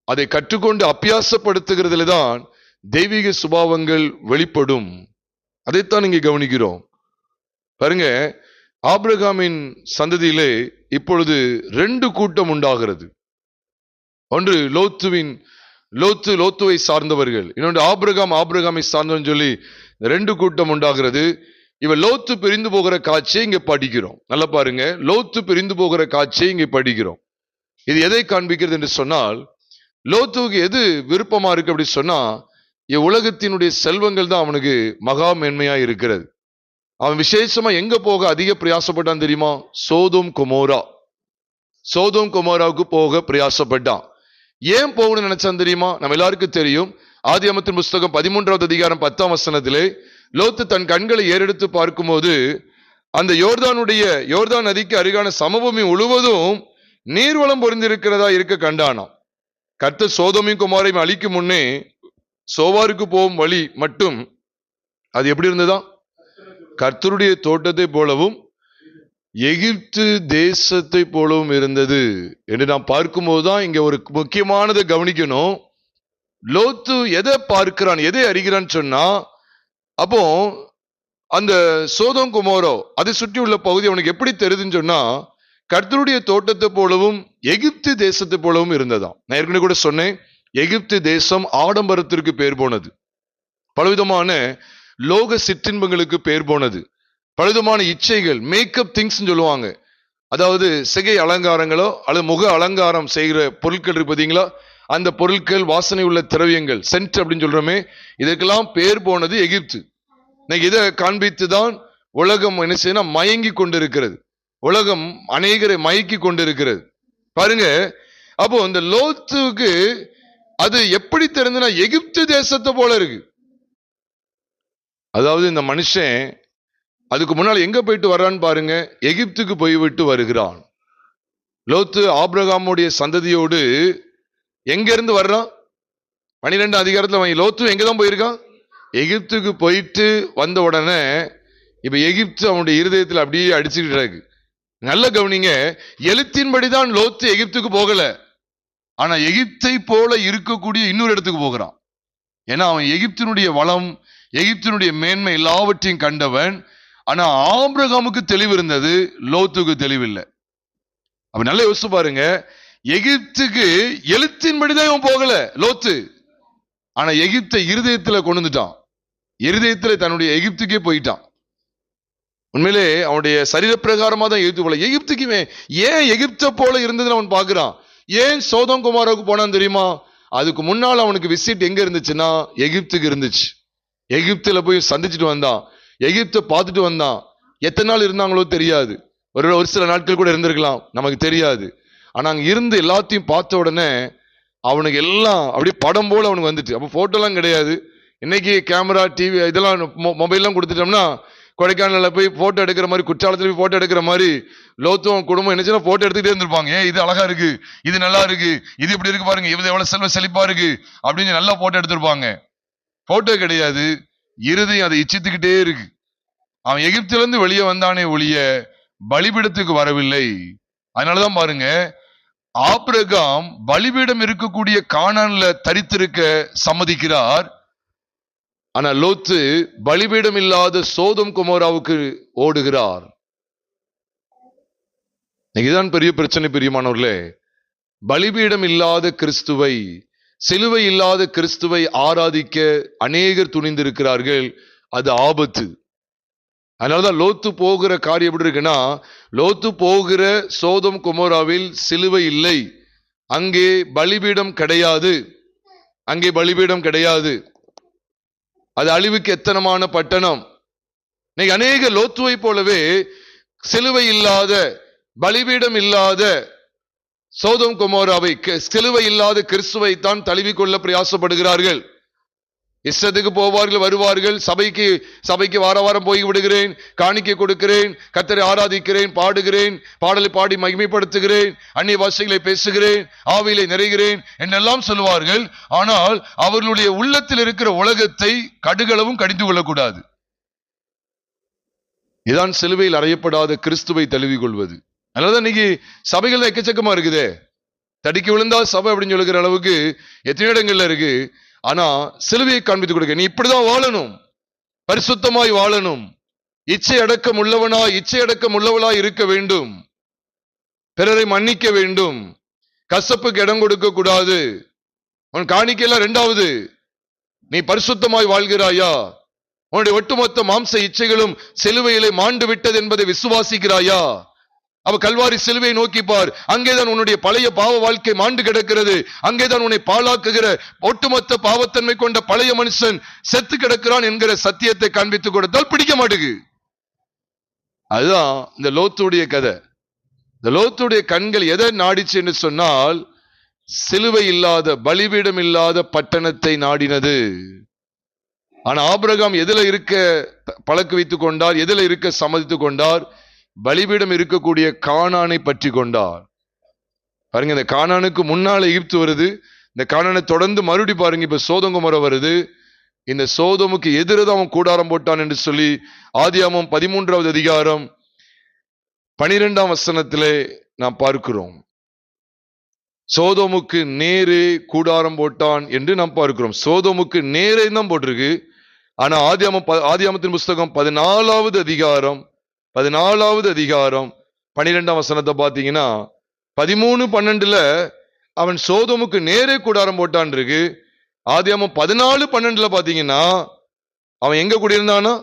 அதை கற்றுக்கொண்டு அபியாசப்படுத்துகிறதுல தான் தெய்வீக சுபாவங்கள் வெளிப்படும். அதைத்தான் இங்கே கவனிக்கிறோம். பாருங்க, ஆபிரகாமின் சந்ததியிலே இப்பொழுது 2 கூட்டம் உண்டாகிறது. ஒன்று லோத்துவை சார்ந்தவர்கள், இன்னொன்று ஆபிரகாமை சார்ந்தவன் சொல்லி 2 கூட்டம் உண்டாகிறது. இவன் லோத்து பிரிந்து போகிற காட்சியை இங்க படிக்கிறோம். நல்லா பாருங்க, லோத்து பிரிந்து போகிற காட்சியை இங்க படிக்கிறோம். இது எதை காண்பிக்கிறது என்று சொன்னால், லோத்துவுக்கு எது விருப்பமா இருக்கு அப்படி சொன்னா, உலகத்தினுடைய செல்வங்கள் தான் அவனுக்கு மகா மேன்மையா இருக்கிறது. அவன் விசேஷமா எங்க போக அதிக பிரயாசப்பட்டான் தெரியுமா? சோதோம் கொமோராவுக்கு போக பிரயாசப்பட்டான். ஏன் போகணும்னு நினைச்சான் தெரியுமா? நம்ம எல்லாருக்கும் தெரியும். ஆதியாகமத்தின் புஸ்தகம் 13வது அதிகாரம் 10ஆம் வசனத்திலே லோத்து தன் கண்களை ஏறெடுத்து பார்க்கும்போது அந்த யோர்தான் நதிக்கு அருகான சமபூமி முழுவதும் நீர்வளம் பொருந்திருக்கிறதா இருக்க கண்டானாம். கர்த்தர் சோதோமையும் குமாரையும் அழிக்கும் முன்னே சோவாருக்கு போகும் வழி மட்டும் அது எப்படி இருந்ததா? கர்த்தருடைய தோட்டத்தை போலவும் எகிப்து தேசத்தை போலவும் இருந்தது என்று நாம் பார்க்கும்போதுதான் இங்க ஒரு முக்கியமானதை கவனிக்கணும். லோத்து எதை பார்க்கிறான், எதை அறிகிறான்னு சொன்னா, அப்போ அந்த சோதோம் குமோரா அதை சுற்றி உள்ள பகுதி அவனுக்கு எப்படி தெரியுதுன்னு சொன்னா, கர்த்தருடைய தோட்டத்தை போலவும் எகிப்து தேசத்தை போலவும் இருந்ததாம். நான் ஏற்கனவே கூட சொன்னேன், எகிப்து தேசம் ஆடம்பரத்திற்கு பேர் போனது, பலவிதமான லோக சிற்றின்பங்களுக்கு பேர் போனது, பலவிதமான இச்சைகள், மேக்கப் திங்ஸ் சொல்லுவாங்க. அதாவது சிகை அலங்காரங்களோ அல்லது முக அலங்காரம் செய்கிற பொருட்கள் இருக்கு பார்த்தீங்களா, அந்த பொருட்கள், வாசனை உள்ள திரவியங்கள், சென்ட் அப்படின்னு சொல்றோமே, இதற்கெல்லாம் பேர் போனது எகிப்து. இன்னைக்கு இதை காண்பித்துதான் உலகம் என்ன செய்யணும், மயங்கி கொண்டிருக்கிறது. உலகம் அநேகரை மயக்கி கொண்டிருக்கிறது. பாருங்க, அப்போ இந்த லோத்துக்கு அது எப்படி தெரிஞ்சுன்னா எகிப்து தேசத்தை போல இருக்கு. அதாவது இந்த மனுஷன் அதுக்கு முன்னால் எங்க போயிட்டு வர்றான்னு பாருங்க, எகிப்துக்கு போய்விட்டு வருகிறான். லோத்து ஆபிரகாமுடைய சந்ததியோடு எங்க இருந்து வர்றான்? 12ஆம் அதிகாரத்துல லோத்து எங்கதான் போயிருக்கான்? எகிப்துக்கு போயிட்டு வந்த உடனே இப்ப எகிப்து அவனுடைய இருதயத்தில் அப்படியே அடிச்சுக்கிட்டு இருக்கு. நல்ல கவனிங்க, எழுத்தின்படிதான் லோத்து எகிப்துக்கு போகல, ஆனா எகிப்தை போல இருக்கக்கூடிய இன்னொரு இடத்துக்கு போகிறான். ஏன்னா அவன் எகிப்தினுடைய வளம், எகிப்தினுடைய மேன்மை எல்லாவற்றையும் கண்டவன். ஆனா ஆபிரகாமுக்கு தெளிவு இருந்தது, லோத்துக்கு தெளிவில்லை. அப்ப நல்லா யோசிச்சு பாருங்க, எகிப்துக்கு எழுத்தின்படிதான் இவன் போகல லோத்து, ஆனா எகிப்தை இருதயத்துல கொண்டு வந்துட்டான். இருதயத்துல தன்னுடைய எகிப்துக்கே போயிட்டான். உண்மையிலே அவனுடைய சரீர பிரகாரமா தான் எகிப்து போல. எகிப்துக்குமே ஏன் எகிப்தை போல இருந்ததுன்னு அவன் பாக்குறான். ஏன் சோதோம் குமாராவுக்கு போனான் தெரியுமா? அதுக்கு முன்னால் அவனுக்கு விசிட் எங்க இருந்துச்சுன்னா எகிப்துக்கு இருந்துச்சு. எகிப்துல போய் சந்திச்சுட்டு வந்தான், எகிப்தை பார்த்துட்டு வந்தான். எத்தனை நாள் இருந்தாங்களோ தெரியாது, ஒரு சில நாட்கள் கூட இருந்திருக்கலாம், நமக்கு தெரியாது. ஆனா அங்க இருந்து எல்லாத்தையும் பார்த்த உடனே அவனுக்கு எல்லாம் அப்படியே படம் போல அவனுக்கு வந்துட்டு. அப்போ போட்டோலாம் கிடையாது. இன்னைக்கு கேமரா, டிவி இதெல்லாம் மொபைல்லாம் கொடுத்துட்டோம்னா கொடைக்கானல போய் போட்டோ எடுக்கிற மாதிரி, குற்றாலத்துல போய் போட்டோ எடுக்கிற மாதிரி லோத்துவம் குடும்பம் என்னச்சுன்னா போட்டோ எடுத்துக்கிட்டே இருந்திருப்பாங்க. ஏன் இது அழகா இருக்கு, இது நல்லா இருக்கு, இது இப்படி இருக்கு பாருங்க, இது எவ்வளவு செல்வ செழிப்பா இருக்கு அப்படின்னு நல்லா போட்டோ எடுத்திருப்பாங்க. போட்டோ கிடையாது, இருதயம் அதை இச்சித்துக்கிட்டே இருக்கு. அவன் எகிப்துல இருந்து வெளியே வந்தானே ஒழிய பலிபீடத்துக்கு வரவில்லை. அதனாலதான் பாருங்க, ஆபிரகாம் பலிபீடம் இருக்கக்கூடிய கானான்ல தரித்திருக்க சம்மதிக்கிறார். ஆனா லோத்து பலிபீடம் இல்லாத சோதோம் குமோராவுக்கு ஓடுகிறார். இதுதான் பெரிய பிரச்சனை பிரியமானவர்களே. பலிபீடம் இல்லாத கிறிஸ்துவை, சிலுவை இல்லாத கிறிஸ்துவை ஆராதிக்க அநேகர் துணிந்திருக்கிறார்கள். அது ஆபத்து. அதனாலதான் லோத்து போகிற காரியம் எப்படி இருக்குன்னா, லோத்து போகிற சோதோம் குமோராவில் சிலுவை இல்லை, அங்கே பலிபீடம் கிடையாது, அங்கே பலிபீடம் கிடையாது. அது அழிவுக்கு எத்தனமான பட்டணம். இன்னைக்கு அநேக லோத்துவை போலவே சிலுவை இல்லாத, பலிபீடம் இல்லாத சோதோம் கொமோராவை, சிலுவை இல்லாத கிறிஸ்துவை தான் தழுவிக்கொள்ள பிரயாசப்படுகிறார்கள். இஷ்டத்துக்கு போவார்கள், வருவார்கள். சபைக்கு வார வாரம் போய் விடுகிறேன், காணிக்கை கொடுக்கிறேன், கர்த்தரை ஆராதிக்கிறேன், பாடுகிறேன், பாடலை பாடி மகிமைப்படுத்துகிறேன், அந்நிய பாஷைகளை பேசுகிறேன், ஆவியிலே நிறைகிறேன் என்றெல்லாம் சொல்லுவார்கள். ஆனால் அவர்களுடைய உள்ளத்தில் இருக்கிற உலகத்தை கடுகளவும் கடிந்து கொள்ளக்கூடாது. இதான் சிலுவையில் அறையப்படாத கிறிஸ்துவை தழுவிக் கொள்வது. அதனாலதான் இன்னைக்கு சபைகள் எக்கச்சக்கமா இருக்குதே. தடிக்கு விழுந்தா சபை அப்படின்னு சொல்லுகிற அளவுக்கு எத்தனை இடங்கள்ல இருக்கு. ஆனா சிலுவையை காண்பித்து கொடுக்க, நீ இப்படிதான் வாழணும், பரிசுத்தமாய் வாழணும், இச்சை அடக்கம் உள்ளவளா இருக்க வேண்டும், பிறரை மன்னிக்க வேண்டும், கசப்புக்கு இடம் கொடுக்க கூடாது, உன் காணிக்கையெல்லாம் இரண்டாவது, நீ பரிசுத்தமாய் வாழ்கிறாயா, உன்னுடைய ஒட்டுமொத்த மாம்ச இச்சைகளும் சிலுவையிலே மாண்டு விட்டது என்பதை விசுவாசிக்கிறாயா? அவ கல்வாரி சிலுவையை நோக்கி பார், அங்கேதான் உன்னுடைய பழைய பாவ வாழ்க்கை மாண்டு கிடக்கிறது, அங்கேதான் உன்னை பாழாக்குகிற ஒட்டுமொத்த பாவத்தன்மை கொண்ட பழைய மனுஷன் செத்து கிடக்கிறான் என்கிற சத்தியத்தை காண்பித்துக் கொடுத்தால் பிடிக்க மாட்டேங்குது. அதுதான் இந்த லோத்துடைய கதை. இந்த லோத்துடைய கண்கள் எதை நாடிச்சு என்று சொன்னால், சிலுவை இல்லாத, பலிபீடம் இல்லாத பட்டணத்தை நாடினது. ஆனா ஆபிரகாம் எதுல இருக்க பழக்க வைத்துக் கொண்டார், எதுல இருக்க சம்மதித்துக் கொண்டார்? பலிபீடம் இருக்கக்கூடிய கானானை பற்றி கொண்டார். பாருங்க, இந்த கானானுக்கு முன்னால எகிப்து வருது, இந்த கானானை தொடர்ந்து மறுபடி பாருங்க இப்ப சோதோம் கொமோரா வருது. இந்த சோதோமுக்கு எதிரதான் அவன் கூடாரம் போட்டான் என்று சொல்லி ஆதியாகமம் 13வது அதிகாரம் 12ஆம் வசனத்திலே நாம் பார்க்கிறோம். சோதோமுக்கு நேரே கூடாரம் போட்டான் என்று நாம் பார்க்கிறோம். சோதோமுக்கு நேரே தான் போட்டிருக்கு. ஆனா ஆதியாகமத்தின் புஸ்தகம் 14வது அதிகாரம் 12ஆம் வசனத்தை பாத்தீங்கன்னா 13:12 அவன் சோதோமுக்கு நேரே கூடாரம் போட்டான் இருக்கு. ஆதியாகமம் 14:12 பாத்தீங்கன்னா அவன் எங்க குடியிருந்தானா?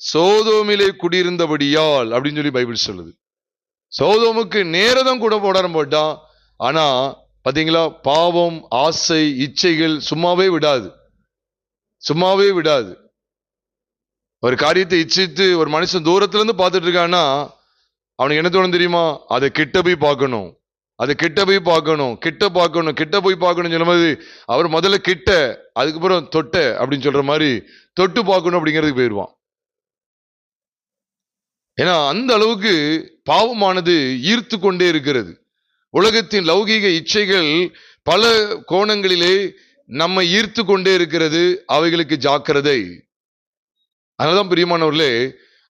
சோதோமிலே குடியிருந்தபடியால் அப்படின்னு சொல்லி பைபிள் சொல்லுது. சோதோமுக்கு நேரதான் கூட கூடாரம் போட்டான். ஆனா பாத்தீங்களா, பாவம், ஆசை, இச்சைகள் சும்மாவே விடாது. ஒரு காரியத்தை இச்சித்து ஒரு மனுஷன் தூரத்துல இருந்து பார்த்துட்டு இருக்கான்னா அவனுக்கு என்ன தோணும் தெரியுமா? அதை கிட்ட போய் பார்க்கணும், சொல்லும்போது அவர் முதல்ல கிட்ட, அதுக்கப்புறம் தொட்ட அப்படின்னு சொல்ற மாதிரி தொட்டு பார்க்கணும் அப்படிங்கிறதுக்கு போயிடுவான். ஏன்னா அந்த அளவுக்கு பாவமானது ஈர்த்து கொண்டே இருக்கிறது. உலகத்தின் லௌகீக இச்சைகள் பல கோணங்களிலே நம்மை ஈர்த்து கொண்டே இருக்கிறது. அவைகளுக்கு ஜாக்கிரதை. அதனால்தான் பிரியமானவர்களே,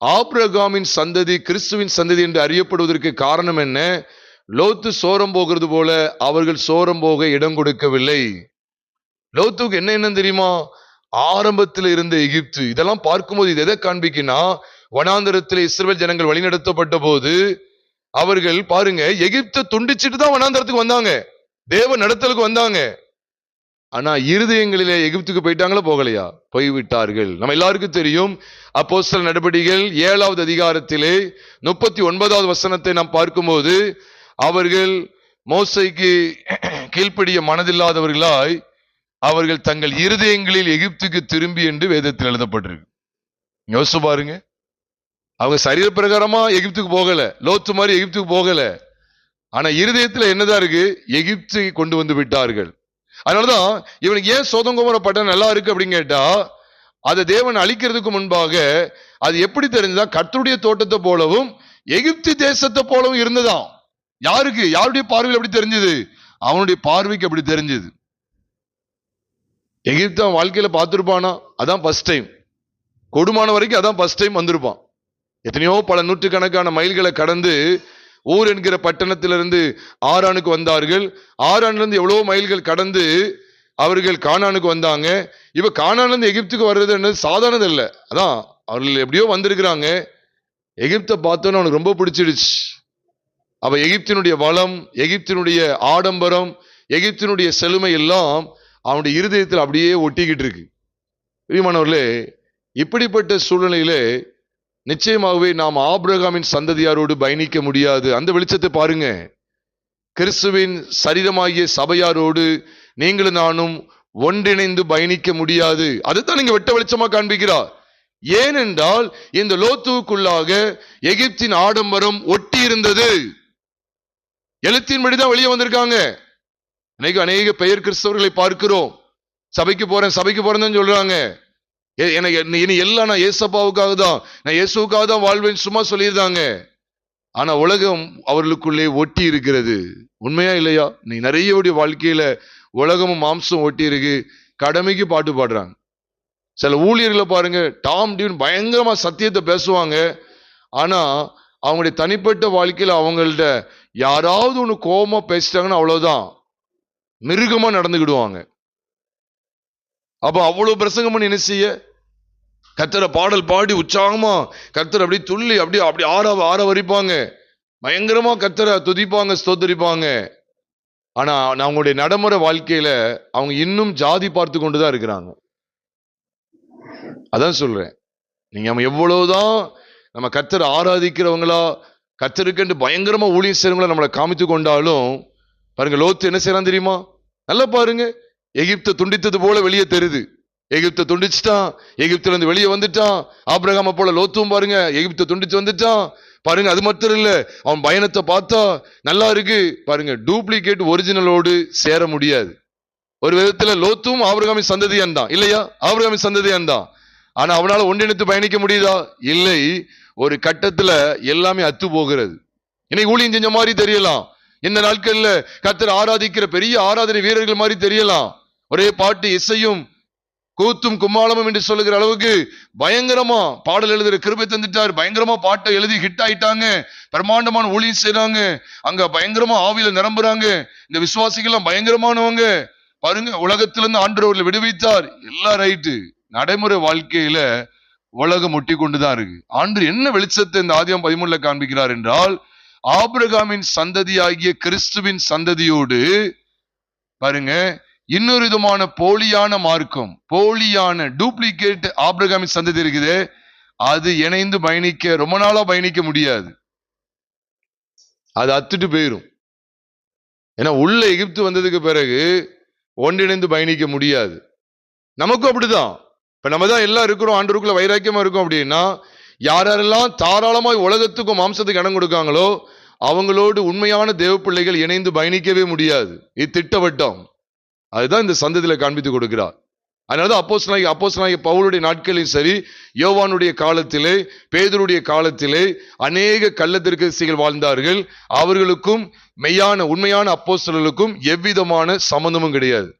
ஆபிரகாமின் சந்ததி கிறிஸ்துவின் சந்ததி என்று அறியப்படுவதற்கு காரணம் என்ன? லோத்து சோரம் போகிறது போல அவர்கள் சோரம் போக இடம் கொடுக்கவில்லை. லோத்துக்கு என்ன தெரியுமா? ஆரம்பத்தில் இருந்த எகிப்து. இதெல்லாம் பார்க்கும்போது இது எதை காண்பிக்குன்னா, வனாந்தரத்தில் இஸ்ரவேல் ஜனங்கள் வழிநடத்தப்பட்ட போது அவர்கள் பாருங்க எகிப்தை துண்டிச்சிட்டு தான் வனாந்தரத்துக்கு வந்தாங்க, தேவ நடத்தலுக்கு வந்தாங்க. ஆனா இருதயங்களிலே எகிப்துக்கு போயிட்டாங்களா? போகலையா? போய்விட்டார்கள். நம்ம எல்லாருக்கும் தெரியும். அப்போஸ்தலர் நடபடிகள் 7வது அதிகாரத்திலே 39வது வசனத்தை நாம் பார்க்கும்போது, அவர்கள் மோசைக்கு கீழ்ப்படிய மனதில்லாதவர்களாய் அவர்கள் தங்கள் இருதயங்களில் எகிப்துக்கு திரும்பி என்று வேதத்தில் எழுதப்பட்டிருக்கு. யோசிச்சு பாருங்க, அவங்க சரீர பிரகாரமா எகிப்துக்கு போகல, லோத்து மாதிரி எகிப்துக்கு போகல. ஆனா இருதயத்துல என்னதான் இருக்கு? எகிப்தை கொண்டு வந்து விட்டார்கள். அதனாலதான் இவனுக்கு ஏன் சோதோம் கொமோரா பட்டணம் நல்லா இருக்கு அப்படின்னு கேட்டா, அதை தேவன் அழிக்கிறதுக்கு முன்பாக அது எப்படி தெரிஞ்சதா? கர்த்தருடைய தோட்டத்தை போலவும் எகிப்து தேசத்தை போலவும் இருந்ததாம். யாருக்கு? யாருடைய பார்வையில் எப்படி தெரிஞ்சது? அவனுடைய பார்வைக்கு அப்படி தெரிஞ்சது. எகிப்து அவன் வாழ்க்கையில பார்த்திருப்பானா? அதான் ஃபர்ஸ்ட் டைம். கொடுமான வரைக்கும் அதான் ஃபர்ஸ்ட் டைம் வந்திருப்பான். எத்தனையோ பல நூற்றுக்கணக்கான மைல்களை கடந்து ஊர் என்கிற பட்டணத்திலிருந்து ஆரானுக்கு வந்தார்கள். ஆரானிலிருந்து எவ்வளவு மைல்கள் கடந்து அவர்கள் கானானுக்கு வந்தாங்க. இவ கானானிலிருந்து எகிப்துக்கு வர்றது என்னது சாதாரணது இல்லை. அதான் அவர்கள் எப்படியோ வந்திருக்கிறாங்க. எகிப்தை பார்த்தோன்னு அவனுக்கு ரொம்ப பிடிச்சிடுச்சு. அவ எகிப்தினுடைய வளம், எகிப்தினுடைய ஆடம்பரம், எகிப்தினுடைய செழுமை எல்லாம் அவனுடைய இருதயத்தில் அப்படியே ஒட்டிக்கிட்டு இருக்கு. பிரியமானவர்களே, இப்படிப்பட்ட சூழ்நிலையிலே நிச்சயமாகவே நாம் ஆபிரகாமின் சந்ததியாரோடு பயணிக்க முடியாது. அந்த வெளிச்சத்தை பாருங்க. கிறிஸ்துவின் சரீரமாகிய சபையாரோடு நீங்களும் நானும் ஒன்றிணைந்து பயணிக்க முடியாது. அதுதான் நீங்க வெட்ட வெளிச்சமா காண்பிக்கிறார். ஏனென்றால் இந்த லோத்துவுக்குள்ளாக எகிப்தின் ஆடம்பரம் ஒட்டி இருந்தது. எழுத்தின்படிதான் வெளியே வந்திருக்காங்க. அநேக பெயர் கிறிஸ்தவர்களை பார்க்கிறோம். சபைக்கு போறேன் சொல்றாங்க. இனி எல்லாம் நான் ஏசப்பாவுக்காக தான், நான் இயேசுக்காக தான் வாழ்வேன் சும்மா சொல்லியிருந்தாங்க. ஆனா உலகம் அவர்களுக்குள்ளே ஒட்டி இருக்கிறது. உண்மையா இல்லையா? நீ நிறைய வாழ்க்கையில உலகமும் மாம்சம் ஒட்டி இருக்கு. கடமைக்கு பாட்டு பாடுறாங்க. சில ஊழியர்களை பாருங்க, டாம் டியூன் பயங்கரமா சத்தியத்தை பேசுவாங்க. ஆனா அவங்களுடைய தனிப்பட்ட வாழ்க்கையில அவங்கள்ட்ட யாராவது ஒண்ணு கோபமா பேசிட்டாங்கன்னா அவ்வளவுதான், மிருகமா நடந்துக்கிடுவாங்க. அப்ப அவ்வளவு பிரசங்கம் பண்ணி என்ன செய்ய? கர்த்தரை பாடல் பாடி உற்சாகமா கர்த்தரை அப்படி துள்ளி அப்படி ஆரவரிப்பாங்க, பயங்கரமா கர்த்தரை துதிப்பாங்க, ஸ்தோத்தரிப்பாங்க. ஆனா அவங்களுடைய நடைமுறை வாழ்க்கையில அவங்க இன்னும் ஜாதி பார்த்து கொண்டுதான் இருக்கிறாங்க. அதான் சொல்றேன், நீங்க நம்ம எவ்வளவுதான் நம்ம கர்த்தரை ஆராதிக்கிறவங்களா, கர்த்தருக்கு பயங்கரமா ஊழியம் செய்யறவங்களா நம்மளை காமித்து கொண்டாலும் பாருங்க, லோத்து என்ன செய்யறான் தெரியுமா? நல்லா பாருங்க, எகிப்தை துண்டித்தது போல வெளியே தெரியுது. எகிப்தை துண்டிச்சுட்டான், எகிப்துல இருந்து வெளியே வந்துட்டான். ஆபிரகாம போல லோத்தும் பாருங்க எகிப்தை துண்டிச்சு வந்துட்டான். பாருங்க, அது மட்டும் இல்ல, அவன் பயணத்தை பார்த்தா நல்லா இருக்கு பாருங்க. டூப்ளிகேட் ஒரிஜினலோடு சேர முடியாது. ஒரு விதத்துல லோத்தும் ஆபிரகாமின் சந்ததியான் தான் இல்லையா? ஆபிரகாமின் சந்ததியான் தான். ஆனா அவனால ஒன்றிணைத்து பயணிக்க முடியுதா? இல்லை. ஒரு கட்டத்துல எல்லாமே அத்து போகிறது. இன்னைக்கு ஊழியம் செஞ்ச மாதிரி தெரியலாம், இந்த நாட்கள்ல கர்த்தரை ஆராதிக்கிற பெரிய ஆராதனை வீரர்கள் மாதிரி தெரியலாம். ஒரே பாட்டு இசையும் கூத்தும் கும்மாளமும் என்று சொல்லுகிற அளவுக்கு பயங்கரமா பாடல் எழுதுற கிருபை தந்துட்டார். பயங்கரமா பாட்டை எழுதி ஹிட் ஆயிட்டாங்க, பிரம்மாண்டமான ஊழியம் செய்யறாங்க, அங்க பயங்கரமா ஆவியில நிரம்புறாங்க. இந்த விசுவாசிகள் பயங்கரமானவங்க பாருங்க, உலகத்திலிருந்து ஆண்டவர்களை விடுவித்தார். எல்லாம் ரைட்டு. நடைமுறை வாழ்க்கையில உலகம் முட்டி கொண்டுதான் இருக்கு. ஆண்டு என்ன வெளிச்சத்தை இந்த ஆதியாகமம் 13 காண்பிக்கிறார் என்றால், ஆபிரகாமின் சந்ததியாகிய கிறிஸ்துவின் சந்ததியோடு பாருங்க இன்னொரு விதமான போலியான மார்க்கம், போலியான டூப்ளிகேட் ஆபிரகாமின் சந்ததி இருக்குது. அது இணைந்து பயணிக்க ரொம்ப நாளா பயணிக்க முடியாது, அது அத்துட்டு போயிரும். ஏன்னா உள்ள எகிப்து வந்ததுக்கு பிறகு ஒன்றிணைந்து பயணிக்க முடியாது. நமக்கும் அப்படிதான். இப்ப நம்ம தான் எல்லாம் இருக்கிறோம், ஆண்டவருக்குள்ள வைராக்கியமா இருக்கும் அப்படின்னா, யாரெல்லாம் தாராளமாய் உலகத்துக்கும் மாம்சத்துக்கு இடம் கொடுக்காங்களோ அவங்களோடு உண்மையான தேவ பிள்ளைகள் இணைந்து பயணிக்கவே முடியாது. இது திட்டவட்டம். அதுதான் இந்த சந்ததியில காண்பித்து கொடுக்கிறார். அதனாலதான் அப்போஸ்தலனாகிய பவுலுடைய நாட்களில் சரி, யோவானுடைய காலத்திலே, பேதுருடைய காலத்திலே அநேக கள்ள தீர்க்கதரிசிகள் வாழ்ந்தார்கள். அவர்களுக்கும் மெய்யான உண்மையான அப்போஸ்தலர்களுக்கும் எவ்விதமான சம்பந்தமும் கிடையாது.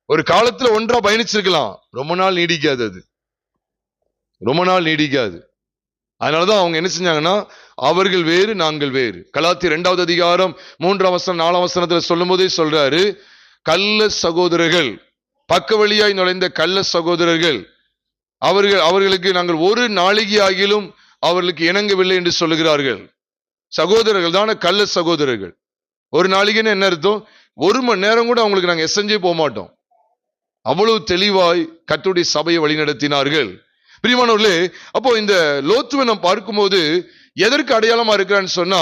ஒரு காலத்துல ஒன்றா பயணிச்சிருக்கலாம், ரொம்ப நாள் நீடிக்காது, அது ரொம்ப நாள் நீடிக்காது. அதனாலதான் அவங்க என்ன செஞ்சாங்கன்னா, அவர்கள் வேறு நாங்கள் வேறு. கலாத்தியர் 2வது அதிகாரம் 3ஆம் வசனம் 4ஆம் வசனத்துல சொல்லும் போதே சொல்றாரு, கள்ள சகோதரர்கள், பக்க வழியாய் நுழைந்த கள்ள சகோதரர்கள், அவர்களுக்கு நாங்கள் ஒரு நாளிகை ஆகிலும் அவர்களுக்கு இணங்கவில்லை என்று சொல்லுகிறார்கள். சகோதரர்கள் தானே கள்ள சகோதரர்கள். ஒரு நாளிகைன்னு என்ன அர்த்தம்? 1 மணி நேரம் கூட அவங்களுக்கு நாங்க எசஞ்சே போக மாட்டோம். அவ்வளவு தெளிவாய் கர்த்தருடைய சபையை வழிநடத்தினார்கள். பிரியமானவர்களே, அப்போ இந்த லோத்துவை நாம் பார்க்கும்போது எதற்கு அடையாளமா இருக்கிறான்னு சொன்னா,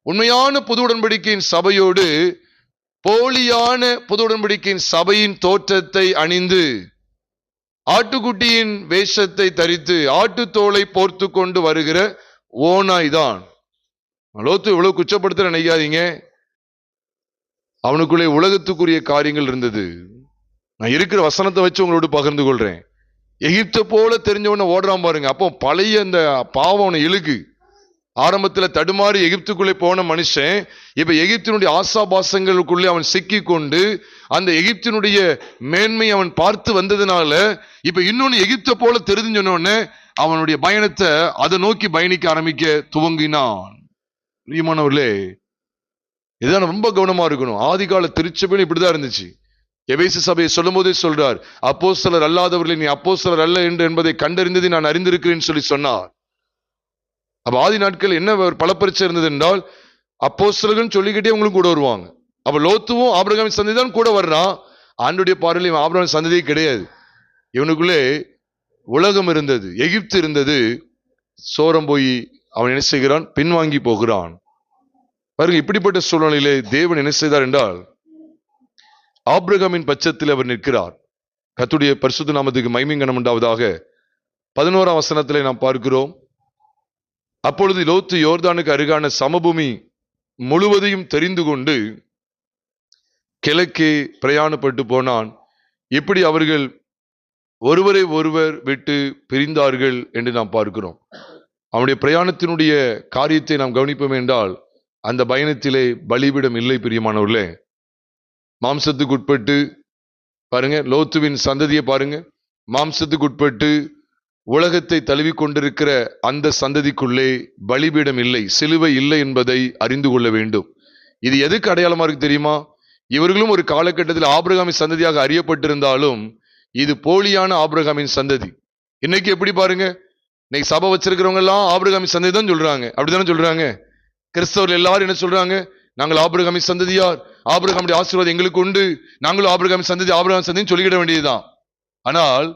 உண்மையான புது உடன்படிக்கையின் சபையோடு போலியான புது உடன்படிக்கையின் சபையின் தோற்றத்தை அணிந்து, ஆட்டுக்குட்டியின் வேஷத்தை தரித்து, ஆட்டுத்தோலை போர்த்து கொண்டு வருகிற ஓனாய் தான். லோத்து இவ்வளவு குச்சப்படுத்த நினைக்காதீங்க. அவனுக்குள்ளே உலகத்துக்குரிய காரியங்கள் இருந்தது. நான் இருக்கிற வசனத்தை வச்சு உங்களோடு பகிர்ந்து கொள்றேன். எகிப்தை போல தெரிஞ்சவன ஓடுறான் பாருங்க. அப்போ பழைய அந்த பாவம் அவனை இழுக்கு. ஆரம்பத்துல தடுமாறி எகிப்துக்குள்ளே போன மனுஷன் இப்ப எகிப்தினுடைய ஆசாபாசங்களுக்குள்ளே அவன் சிக்கி கொண்டு அந்த எகிப்தினுடைய மேன்மை அவன் பார்த்து வந்ததுனால இப்ப இன்னொன்னு எகிப்தை போல தெரிஞ்சுனோன்னு அவனுடைய பயணத்தை அதை நோக்கி பயணிக்க ஆரம்பிக்க துவங்கினான். பிரியமானவர்களே, இதுதான் ரொம்ப கவனமா இருக்கணும். ஆதிகால திருச்சபையில் இப்படிதான் இருந்துச்சு. எபேசு சபையை சொல்லும் போதே சொல்றார், அப்போஸ்தலர் அல்லாதவர்களை நீ அப்போஸ்தலர் அல்ல என்று என்பதை கண்டறிந்ததை நான் அறிந்திருக்கிறேன்னு சொல்லி சொன்னார். அப்ப ஆதி நாட்கள் என்ன பலப்பரிச்சை இருந்தது என்றால், அப்போஸ்தலர்கள் சொல்லிக்கிட்டே உங்களுக்கு கூட வருவாங்க. அப்ப லோத்துவும் ஆபிரகாமின் சந்ததி தான் கூட வர்றான். ஆண்டுடைய பார்வையில் ஆபிரகாமின் சந்ததியே கிடையாது. இவனுக்குள்ளே உலகம் இருந்தது, எகிப்து இருந்தது. சோரம் போய் அவன் என்ன செய்கிறான்? பின்வாங்கி போகிறான். பாருங்க, இப்படிப்பட்ட சூழ்நிலையிலே தேவன் என்ன செய்தார் என்றால், ஆபிரகாமின் பட்சத்தில் அவர் நிற்கிறார். கர்த்தருடைய பரிசுத்த நாமத்துக்கு மகிமை கனம் உண்டாவதாக. 11ஆம் வசனத்திலே நாம் பார்க்கிறோம், அப்பொழுது லோத்து யோர்தானுக்கு அருகான சமபூமி முழுவதையும் தெரிந்து கொண்டு கிழக்கே பிரயாணப்பட்டு போனான். இப்படி அவர்கள் ஒருவரை ஒருவர் விட்டு பிரிந்தார்கள் என்று நாம் பார்க்கிறோம். அவனுடைய பிரயாணத்தினுடைய காரியத்தை நாம் கவனிப்போம் என்றால், அந்த பயணத்திலே பலிபீடம் இல்லை பிரியமானவர்களே. மாம்சத்துக்கு உட்பட்டு பாருங்க, லோத்துவின் சந்ததியை பாருங்க, மாம்சத்துக்கு உட்பட்டு உலகத்தை தழுவி கொண்டிருக்கிற அந்த சந்ததிக்குள்ளே பலிபீடம் இல்லை, சிலுவை இல்லை என்பதை அறிந்து கொள்ள வேண்டும். இது எதுக்கு அடையாளமா இருக்கு தெரியுமா? இவர்களும் ஒரு காலகட்டத்தில் ஆபிரகாமின் சந்ததியாக அறியப்பட்டிருந்தாலும் இது போலியான ஆபிரகாமின் சந்ததி. இன்னைக்கு எப்படி பாருங்க, இன்னைக்கு சபை வச்சிருக்கிறவங்க எல்லாம் ஆபிரகாமின் சந்ததி தான் சொல்றாங்க. அப்படித்தானே சொல்றாங்க. கிறிஸ்தவர்கள் எல்லாரும் என்ன சொல்றாங்க? நாங்கள் ஆபிரகாமின் சந்ததியார், ஆபிரகாமுடைய ஆசீர்வாதம் எங்களுக்கு உண்டு, நாங்களும் ஆபிரகாமின் சந்ததி, ஆபிரகாம் சந்ததி சொல்லிக்கிட வேண்டியதுதான். ஆனால்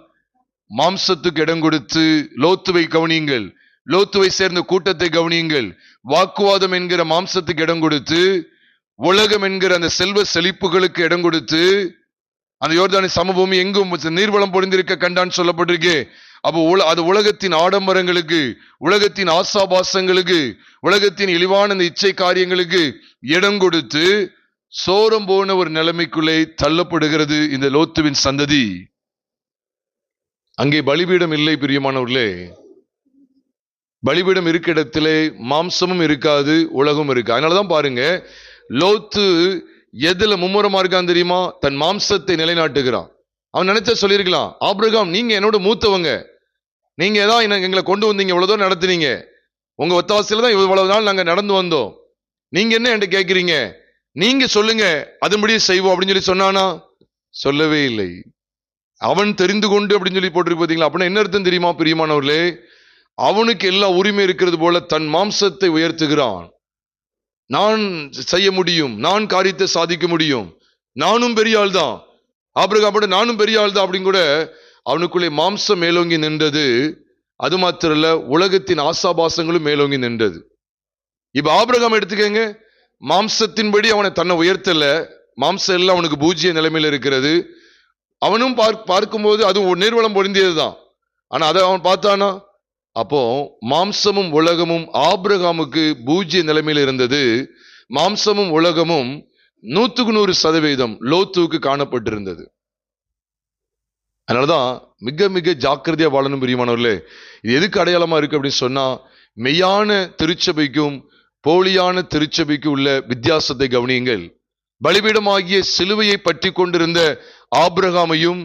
மாம்சத்துக்கு இடம் கொடுத்து லோத்துவை கவனியுங்கள், லோத்துவை சேர்ந்த கூட்டத்தை கவனியுங்கள். வாக்குவாதம் என்கிற மாம்சத்துக்கு இடம் கொடுத்து, உலகம் என்கிற அந்த செல்வ செழிப்புகளுக்கு இடம் கொடுத்து, அந்த யோர்தானி சமபூமி எங்கும் நீர்வளம் பொழிந்திருக்க கண்டான்னு சொல்லப்பட்டிருக்கு. அப்போ அது உலகத்தின் ஆடம்பரங்களுக்கு, உலகத்தின் ஆசாபாசங்களுக்கு, உலகத்தின் இழிவான இந்த இச்சை காரியங்களுக்கு இடம் கொடுத்து சோரம் போன ஒரு நிலைமைக்குள்ளே தள்ளப்படுகிறது இந்த லோத்துவின் சந்ததி. அங்கே பலிபீடம் இல்லை பிரியமானவர்களே. பலிபீடம் இருக்க இடத்திலே மாம்சமும் இருக்காது, உலகம் இருக்கு. அதனாலதான் பாருங்க, லோத்து எதுல மும்முரமா இருக்கான் தெரியுமா? தன் மாம்சத்தை நிலைநாட்டுகிறான். அவன் நினைச்ச சொல்லியிருக்கலாம், ஆபிரகாம் நீங்க என்னோட மூத்தவங்க, நீங்க தான் எங்களை கொண்டு வந்தீங்க, இவ்வளவு தூரம் நடத்துனீங்க, உங்க ஒத்தாசையில தான் இவ்வளவு நாள் நாங்க நடந்து வந்தோம், நீங்க என்ன என்கிட்ட கேட்கிறீங்க, நீங்க சொல்லுங்க அதன்படியே செய்வோம் அப்படின்னு சொல்லி சொன்னானா? சொல்லவே இல்லை. அவன் தெரிந்து கொண்டு அப்படின்னு சொல்லி போட்டிருக்கு பார்த்தீங்களா? அப்படின்னா என்ன அர்த்தம் தெரியுமா பிரியமானவர்களே? அவனுக்கு எல்லா உரிமை இருக்கிறது போல தன் மாம்சத்தை உயர்த்துகிறான். நான் செய்ய முடியும், நான் காரியத்தை சாதிக்க முடியும், நானும் பெரிய ஆள் தான், ஆபிரகாமோட நானும் பெரிய ஆள் தான் அப்படின்னு கூட அவனுக்குள்ளே மாம்சம் மேலோங்கி நின்றது. அது மாத்திரல்ல, உலகத்தின் ஆசாபாசங்களும் மேலோங்கி நின்றது. இப்ப ஆபிரகாம் எடுத்துக்கங்க, மாம்சத்தின்படி அவனை தன்னை உயர்த்தல, மாம்சம் எல்லாம் அவனுக்கு பூஜ்ய நிலைமையில் இருக்கிறது. அவனும் பார்க்கும்போது அதுவும் நீர்வளம் பொருந்தியதுதான். ஆனா அதை அவன் பார்த்தானா? அப்போ மாம்சமும் உலகமும் ஆபிரகாமுக்கு பூஜ்ய நிலைமையில் இருந்தது. மாம்சமும் உலகமும் 100% லோத்துவுக்கு காணப்பட்டிருந்தது. அதனாலதான் மிக மிக ஜாக்கிரதையா வாழணும் பிரியமானவர்களே. இது எதுக்கு அடையாளமா இருக்கு அப்படின்னு சொன்னா, மெய்யான திருச்சபைக்கும் போலியான திருச்சபைக்கும் உள்ள வித்தியாசத்தை கவனியுங்கள். பலிபீடமாகிய சிலுவையை பற்றி கொண்டிருந்த ஆபிரகாமையும்,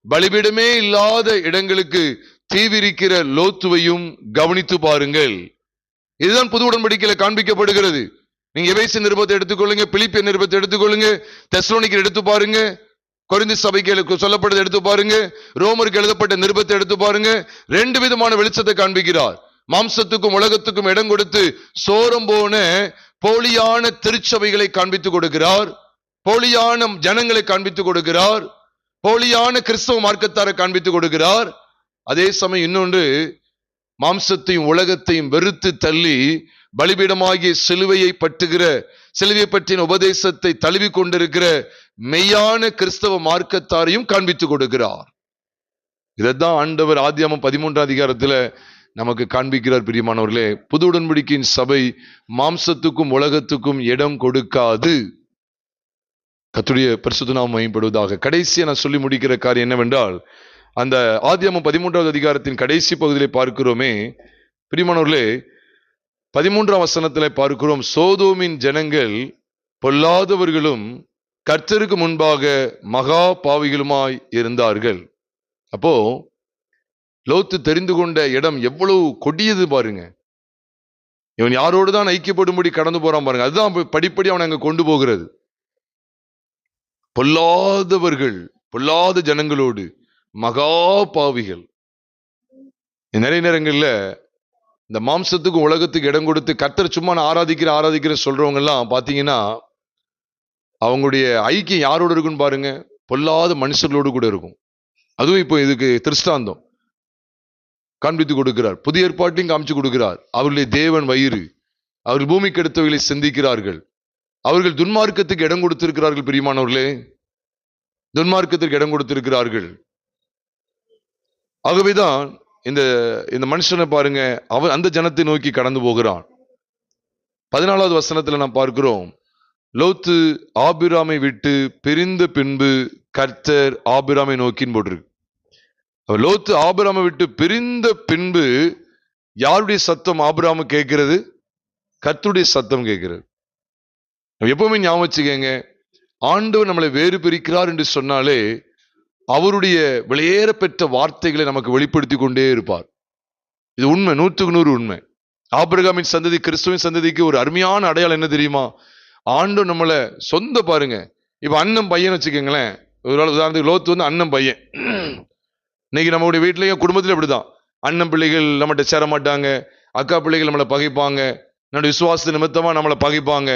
பலிபீடமே இல்லாத இடங்களுக்கு தீவிரிக்கிற லோத்துவையும் கவனித்து பாருங்கள். இதுதான் புது உடன்படிக்கையில காண்பிக்கப்படுகிறது. நீங்க எபேசிய நிருபத்தை எடுத்துக்கொள்ளுங்க, பிலிப்பிய நிருபத்தை எடுத்துக்கொள்ளுங்க, தெசலோனிக்கர் எடுத்து பாருங்க, கொரிந்து சபைக்கு சொல்லப்பட்டதை எடுத்து பாருங்க, ரோமருக்கு எழுதப்பட்ட நிருபத்தை எடுத்து பாருங்க. 2 விதமான வெளிச்சத்தை காண்பிக்கிறார். மாம்சத்துக்கும் உலகத்துக்கும் இடம் கொடுத்து சோரம் போன போலியான திருச்சபைகளை காண்பித்துக் கொடுக்கிறார், போலியான ஜனங்களை காண்பித்துக் கொடுக்கிறார், போலியான கிறிஸ்தவ மார்க்கத்தாரை காண்பித்துக் கொடுக்கிறார். அதே சமயம் இன்னொன்று, மாம்சத்தையும் உலகத்தையும் வெறுத்து தள்ளி பலிபீடமாகிய சிலுவையை பற்றுகிற, சிலுவையை பற்றின உபதேசத்தை தழுவி கொண்டிருக்கிற மெய்யான கிறிஸ்தவ மார்க்கத்தாரையும் காண்பித்துக் கொடுக்கிறார். இதைத்தான் ஆண்டவர் ஆதியாகமம் 13ஆம் அதிகாரத்துல நமக்கு காண்பிக்கிறார். பிரியமானவர்களே, புது உடன்படிக்கையின் சபை மாம்சத்துக்கும் உலகத்துக்கும் இடம் கொடுக்காது. கர்த்தருடைய பரிசுத்த நாமம் மகிமைப்படுவதாக. கடைசியா நான் சொல்லி முடிக்கிற காரியம் என்னவென்றால், அந்த ஆதியாகமம் 13ஆவது அதிகாரத்தின் கடைசி பகுதியிலே பார்க்கிறோமே பிரியமானவர்களே, 13ஆம் வசனத்திலே பார்க்கிறோம், சோதோமின் ஜனங்கள் பொல்லாதவர்களும் கர்த்தருக்கு முன்பாக மகா பாவிகளுமாய் இருந்தார்கள். அப்போ லோத்து தெரிந்து கொண்ட இடம் எவ்வளவு கொடியது பாருங்க. இவன் யாரோடு தான் ஐக்கியப்படும்படி கடந்து போறான் பாருங்க. அதுதான் படிப்படி அவனை அங்க கொண்டு போகிறது. பொல்லாதவர்கள், பொல்லாத ஜனங்களோடு மகா பாவிகள். நிறைய நேரங்கள்ல இந்த மாம்சத்துக்கும் உலகத்துக்கு இடம் கொடுத்து கர்த்தர் சும்மா நான் ஆராதிக்கிற சொல்றவங்க எல்லாம் பாத்தீங்கன்னா, அவங்களுடைய ஐக்கியம் யாரோடு இருக்குன்னு பாருங்க, பொல்லாத மனுஷர்களோடு கூட இருக்கும். அதுவும் இப்போ இதுக்கு திருஷ்டாந்தம் காண்பித்து கொடுக்கிறார். புதிய ஏற்பாட்டையும் காமிச்சு கொடுக்கிறார். அவர்களுடைய தேவன் வயிறு, அவர்கள் பூமிக்கு அடுத்தவர்களை சிந்திக்கிறார்கள், அவர்கள் துன்மார்க்கத்துக்கு இடம் கொடுத்திருக்கிறார்கள். பிரியமானவர்களே, துன்மார்க்கத்திற்கு இடம் கொடுத்திருக்கிறார்கள். ஆகவேதான் இந்த இந்த மனுஷனை பாருங்க, அவன் அந்த ஜனத்தை நோக்கி கடந்து போகிறான். 14வது வசனத்துல நாம் பார்க்கிறோம், லோத்து ஆபிராமை விட்டு பிரிந்த பின்பு கர்த்தர் ஆபிராமை நோக்கின்னு போட்டிருக்கு. லோத்து ஆபிராமை விட்டு பிரிந்த பின்பு யாருடைய சத்தம் ஆபிராமு கேட்கிறது? கர்த்தருடைய சத்தம் கேட்கிறது. எப்பவுமே ஞாபகம் வச்சுக்கங்க, ஆண்டவர் நம்மளை வேறு பிரிக்கிறார் என்று சொன்னாலே அவருடைய வெளியேற பெற்ற வார்த்தைகளை நமக்கு வெளிப்படுத்தி கொண்டே இருப்பார். இது உண்மை, 100% உண்மை. ஆபிரகாமின் சந்ததி கிறிஸ்துவின் சந்ததிக்கு ஒரு அருமையான அடையாளம் என்ன தெரியுமா? ஆண்டவர் நம்மளை சொந்த பாருங்க. இப்ப அண்ணன் பையன் வச்சுக்கோங்களேன், ஒரு உதாரணத்துக்கு லோத்து வந்து அண்ணன் பையன். இன்னைக்கு நம்மளுடைய வீட்லயும் குடும்பத்துல இப்படிதான், அண்ணன் பிள்ளைகள் நம்மகிட்ட சேர மாட்டாங்க, அக்கா பிள்ளைகள் நம்மளை பகைப்பாங்க, நம்முடைய விசுவாச நிமித்தமா நம்மளை பகைப்பாங்க.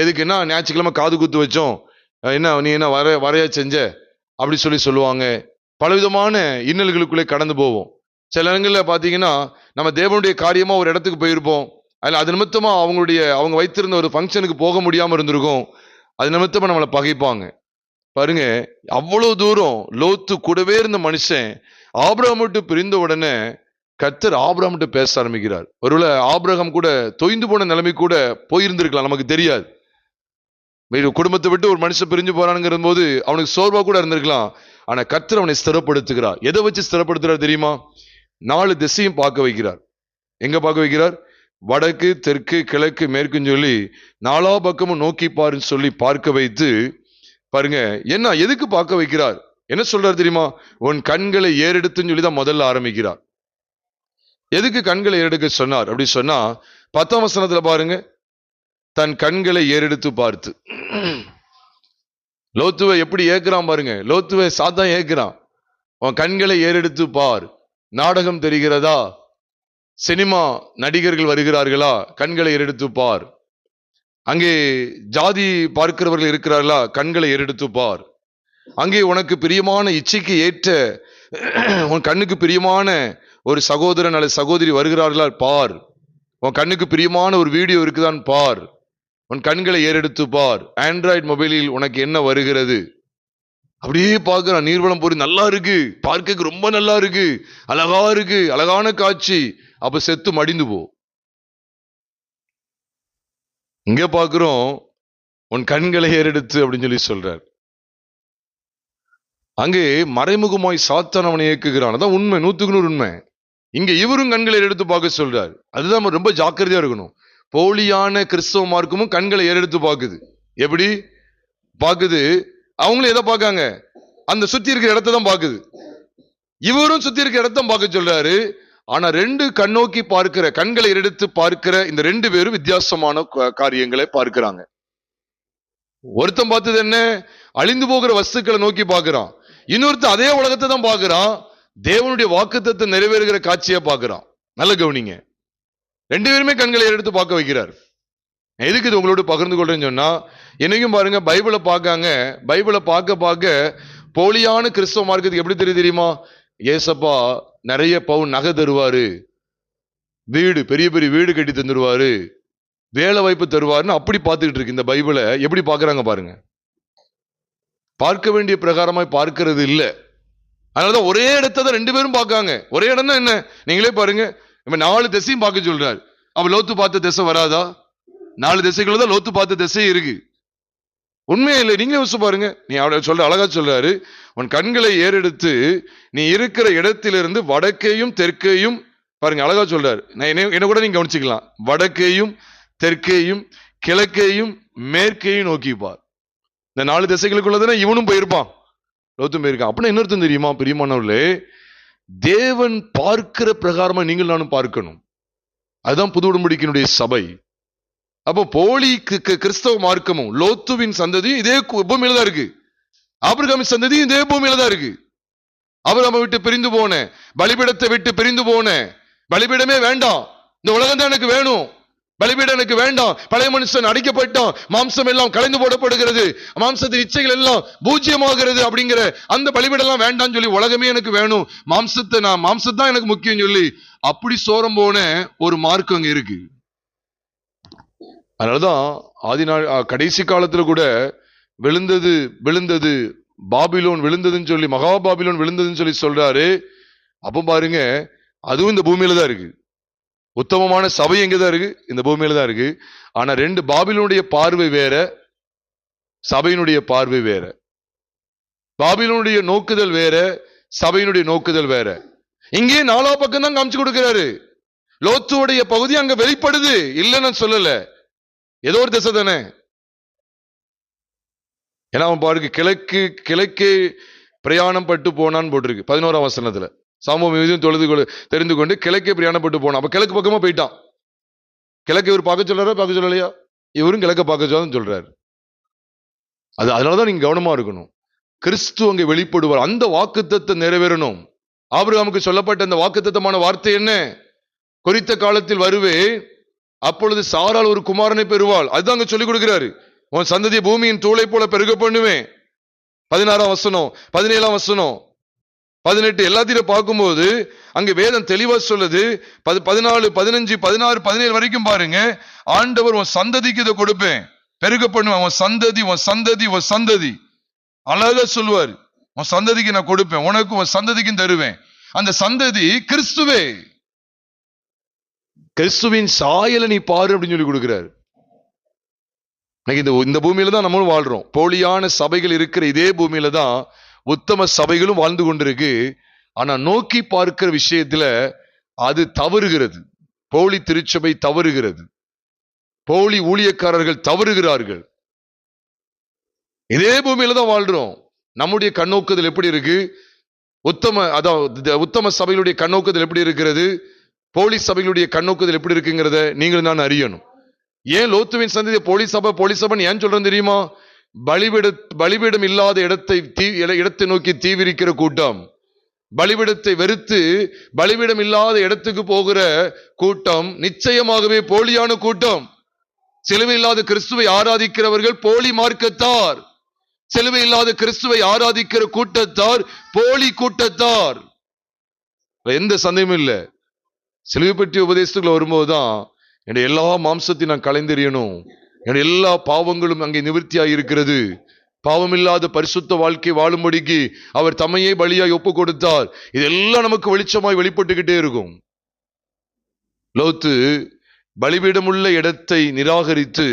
எதுக்குன்னா ஞாயிற்றுக்கிழமை காது குத்து வச்சோம், என்ன நீ என்ன வரையா செஞ்ச அப்படி சொல்லுவாங்க. பலவிதமான இன்னல்களுக்குள்ளே கடந்து போவோம். சில இடங்களில் பார்த்தீங்கன்னா நம்ம தேவனுடைய காரியமா ஒரு இடத்துக்கு போயிருப்போம், அதில் அது நிமித்தமா அவங்க வைத்திருந்த ஒரு ஃபங்க்ஷனுக்கு போக முடியாம இருந்திருக்கும், அது நிமித்தமா நம்மளை பகைப்பாங்க. பாருங்க, அவ்வளவு தூரம் லோத்து கூடவே இருந்த மனுஷன் ஆபிரகாமுட்டு பிரிந்த உடனே கர்த்தர் ஆபிரகாமுட்டு பேச ஆரம்பிக்கிறார். ஒருவேளை ஆபிரகாம் கூட தொய்ந்து போன நிலைமை கூட போயிருந்திருக்கலாம், நமக்கு தெரியாது. குடும்பத்தை விட்டு ஒரு மனுஷன் பிரிஞ்சு போறானுங்கிற போது அவனுக்கு சோர்வா கூட இருந்திருக்கலாம். ஆனா கர்த்தர் அவனை ஸ்திரப்படுத்துகிறார். எதை வச்சு ஸ்திரப்படுத்துறார் தெரியுமா? 4 திசையும் பார்க்க வைக்கிறார். எங்க பார்க்க வைக்கிறார்? வடக்கு, தெற்கு, கிழக்கு, மேற்குன்னு சொல்லி 4 பக்கமும் நோக்கி பாருன்னு சொல்லி பார்க்க வைத்து, பாருங்க என்ன எதுக்கு பார்க்க வைக்கிறார், என்ன சொல்றாரு தெரியுமா? உன் கண்களை ஏறெடுத்துன்னு சொல்லி தான் முதல்ல ஆரம்பிக்கிறார். எதுக்கு கண்களை ஏறெடுக்க சொன்னார் அப்படி சொன்னா, 10ஆம் வசனத்துல பாருங்க, தன் கண்களை ஏறெடுத்து பார்த்து. லோத்துவை எப்படி ஏற்கிறான் பாருங்க. லோத்துவை சாத்தான் ஏற்கிறான். உன் கண்களை ஏறெடுத்து பார். நாடகம் தெரிகிறதா? சினிமா நடிகர்கள் வருகிறார்களா? கண்களை ஏறெடுத்து பார். அங்கே ஜாதி பார்க்கிறவர்கள் இருக்கிறார்களா? கண்களை ஏறெடுத்து பார். அங்கே உனக்கு பிரியமான இச்சைக்கு ஏற்ற உன் கண்ணுக்கு பிரியமான ஒரு சகோதரன் அல்லது சகோதரி வருகிறார்களா பார். உன் கண்ணுக்கு பிரியமான ஒரு வீடியோ இருக்குதான் பார். உன் கண்களை ஏறெடுத்து பார். ஆண்ட்ராய்டு மொபைலில் உனக்கு என்ன வருகிறது? அப்படியே பார்க்கிறான். நீர்வளம் பொறி நல்லா இருக்கு, பார்க்க ரொம்ப நல்லா இருக்கு, அழகா இருக்கு, அழகான காட்சி. அப்ப செத்து மடிந்து போ. இங்க பாக்குறோம், உன் கண்களை ஏறெடுத்து அப்படின்னு சொல்லி சொல்றார். அங்கே மறைமுகமாய் சாத்தான் அவனை இயக்குகிறான். அதான் உண்மை, 100% உண்மை. இங்க இவரும் கண்களை எடுத்து பார்க்க சொல்றார். அதுதான் ரொம்ப ஜாக்கிரதையா இருக்கணும். போலியான கிறிஸ்தவ மார்க்கமும் கண்களை ஏறெடுத்து பார்க்குது. எப்படி பார்க்குது? அவங்களும் எதை பார்க்காங்க? அந்த சுத்தி இருக்கிற இடத்தை தான் பார்க்குது. இவரும் சுத்தி இருக்கிற இடத்த பார்க்க சொல்றாரு. ஆனா 2 கண்ணோக்கி பார்க்கிற, கண்களை எடுத்து பார்க்கிற இந்த 2 பேரும் வித்தியாசமான காரியங்களை பார்க்கிறாங்க. ஒருத்தன் பார்த்தது என்ன? அழிந்து போகிற வஸ்துக்களை நோக்கி பார்க்கிறான். இன்னொருத்தன் அதே உலகத்தை தான் பார்க்கிறான், தேவனுடைய வாக்குத்தத்தத்தை நிறைவேறுகிற காட்சியா பார்க்கிறான். நல்ல கவனிங்க, 2 பேருமே கண்களை எடுத்து பார்க்க வைக்கிறார். எதுக்கு இது உங்களோட பகிர்ந்து கொள்றேன்னு சொன்னா, என்னைக்கும் பாருங்க பைபிளை பார்க்காங்க. பைபிளை பார்க்க போலியான கிறிஸ்தவ மார்க்கத்துக்கு எப்படி தெரியுமா? ஏசப்பா நிறைய பவுன் நகை தருவாரு, வீடு பெரிய பெரிய வீடு கட்டி தந்துருவாரு, வேலை வாய்ப்பு தருவாருன்னு அப்படி பார்த்துக்கிட்டு இருக்கு. இந்த பைபிளை எப்படி பார்க்கறாங்க பாருங்க. பார்க்க வேண்டிய பிரகாரமாய் பார்க்கிறது இல்லை. அதனாலதான் ஒரே இடத்தை தான் 2 பேரும் பார்க்காங்க. ஒரே இடம் தான். என்ன நீங்களே பாருங்க, 4 திசையும் பார்க்க சொல்றாரு. அப்ப லோத்து பார்த்த திசை வராதா? 4 திசைக்குள்ள தான் லோத்து பார்த்த திசை இருக்கு. உண்மையே இல்லை. நீங்களே யோசிச்சு பாருங்க. நீ சொல்ற அழகா சொல்றாரு, உன் கண்களை ஏறெடுத்து நீ இருக்கிற இடத்திலிருந்து வடக்கையும் தெற்கையும் பாருங்க. அழகா சொல்றாரு. என்ன கூட நீங்க கவனிச்சுக்கலாம். வடக்கையும் தெற்கையும் கிழக்கையும் மேற்கையும் நோக்கிப்பார். இந்த 4 திசைகளுக்குள்ளதானே இவனும் போயிருப்பான், லோத்தும் போயிருக்கான். அப்படின்னா இன்னொருத்தம் தெரியுமா பிரியமானவர்களே? தேவன் பார்க்கிற பிரகாரமா நீங்கள் நானும் பார்க்கணும். அதுதான் புது உடன்படிக்கையினுடைய சபை. அப்போ போலி கிறிஸ்தவ மார்க்கமும் லோத்துவின் சந்ததியும் இதே பூமியில தான் இருக்கு. ஆபிரகாமின் சந்ததியும் இதே பூமியில தான் இருக்கு. ஆபிரகாமை விட்டு பிரிந்து போன, பலிபீடத்தை விட்டு பிரிந்து போன, பலிபீடமே வேண்டாம், இந்த உலகம் தான் எனக்கு வேணும், பலிபீடம் எனக்கு வேண்டாம், பழைய மனுஷன் அடிக்கப்பட்டான், மாம்சம் எல்லாம் கலைந்து போடப்படுகிறது, மாம்சத்தின் இச்சைகள் எல்லாம் பூஜ்யமாகிறது, அப்படிங்கிற அந்த பலிபீடம் எல்லாம் வேண்டாம்னு சொல்லி உலகமே எனக்கு வேணும், மாம்சத்தான் எனக்கு முக்கியம் சொல்லி அப்படி சோரம் போன ஒரு மார்க்கம் அங்க இருக்கு. அதனாலதான் கடைசி காலத்துல கூட விழுந்தது பாபிலோன் விழுந்ததுன்னு சொல்லி, மகா பாபிலோன் விழுந்ததுன்னு சொல்லி சொல்றாரு. அப்ப பாருங்க, அதுவும் இந்த பூமியில தான் இருக்கு. உத்தமமான சபை எங்கதான் இருக்கு? இந்த பூமியில தான் இருக்கு. ஆனா ரெண்டு, பாபிலோனுடைய பார்வை வேற, சபையினுடைய பார்வை வேற. பாபிலோனுடைய நோக்குதல் வேற, சபையினுடைய நோக்குதல் வேற. இங்கே நாலா பக்கம் தான் காமிச்சு கொடுக்கிறாரு. லோத்துடைய பகுதி அங்க வெளிப்படுது, இல்லைன்னு சொல்லல, ஏதோ ஒரு திசை தானே. ஏன்னா அவன் பாருக்கு, கிழக்கு பிரயாணம் பட்டு போனான்னு போட்டிருக்கு 11ஆம் வசனத்துல. சாமுவேல் மீதும் தொழுது தெரிந்து கொண்டு கிழக்கே பிரயாணப்பட்டு போனான். அப்ப கிழக்கு பக்கமா போயிட்டான். கிழக்கு இவர் பார்க்க சொல்றாரா, பார்க்க சொல்லலையா? இவரும் கிழக்க பார்க்க சொல்றாரு. அதனாலதான் நீங்க கவனமா இருக்கணும். கிறிஸ்து அங்கே வெளிப்படுவார். அந்த வாக்குத்தத்தம் நிறைவேறணும். ஆபிரகாமுக்கு சொல்லப்பட்ட அந்த வாக்குத்தத்தமான வார்த்தை என்ன? குறித்த காலத்தில் வருவே, அப்பொழுது சாரால் ஒரு குமாரனை பெறுவாள். அதுதான் அங்க சொல்லிக் கொடுக்கிறாரு. உன் சந்ததியை பூமியின் தூளை போல பெருக பண்ணுவேன். 16ஆம் வசனம், 17ஆம் வசனம், 18 எல்லாத்தையும் பார்க்கும்போது அங்க வேதம் தெளிவா சொல்லுது. 14, 15, 16, 17 வரைக்கும் பாருங்க. ஆண்டவர் உன் சந்ததிக்கு இதை கொடுப்பேன், பெருக பண்ணுவேன். உன் சந்ததி, உன் சந்ததி, உன் சந்ததி, அழகா சொல்லுவார். உன் சந்ததிக்கு நான் கொடுப்பேன், உனக்கு உன் சந்ததிக்கும் தருவேன். அந்த சந்ததி கிறிஸ்துவே. கிறிஸ்துவின் சாயலை நீ பாரு அப்படின்னு சொல்லி கொடுக்கிறார். இந்த பூமியில தான் நம்மளும் வாழ்றோம். போலியான சபைகள் இருக்கிற இதே பூமியில தான் உத்தம சபைகளும் வாழ்ந்து கொண்டிருக்கு. ஆனா நோக்கி பார்க்கிற விஷயத்துல அது தவறுகிறது. போலி திருச்சபை தவறுகிறது, போலி ஊழியக்காரர்கள் தவறுகிறார்கள். இதே பூமியில தான் வாழ்றோம். நம்முடைய கண்ணோக்குதல் எப்படி இருக்கு? உத்தம சபைகளுடைய கண்ணோக்குதல் எப்படி இருக்கிறது? போலி சபைகளுடைய கண்ணோக்குதல் எப்படி இருக்குங்கிறத நீங்கள் நான் அறியணும். ஏன் லோத்துவின் சந்ததி போலி சபைன்னு ஏன் சொல்றேன் தெரியுமா? பலிபீடம் இல்லாத இடத்தை நோக்கி தீவிரிக்கிற கூட்டம், பலிபீடத்தை வெறுத்து பலிபீடம் இல்லாத இடத்துக்கு போகிற கூட்டம் நிச்சயமாகவே போலியான கூட்டம். சிலுவை இல்லாத கிறிஸ்துவை ஆராதிக்கிறவர்கள் போலி மார்க்கத்தார். சிலுவை இல்லாத கிறிஸ்துவை ஆராதிக்கிற கூட்டத்தார் போலி கூட்டத்தார். எந்த சந்தேகமும் இல்லை. சிலுவை பற்றிய உபதேசத்துக்குள்ள வரும்போதுதான் என்னுடைய எல்லா மாம்சத்தையும் நான் கலைந்தெறியணும், என்னுடைய எல்லா பாவங்களும் அங்கே நிவர்த்தியாய் இருக்கிறது, பாவமில்லாத பரிசுத்த வாழ்க்கை வாழும்படிக்கு அவர் தம்மையே பலியாய் ஒப்பு கொடுத்தார். இதெல்லாம் நமக்கு வெளிச்சமாய் வெளிப்பட்டுக்கிட்டே இருக்கும். லோத்து பலிபீடமுள்ள இடத்தை நிராகரித்து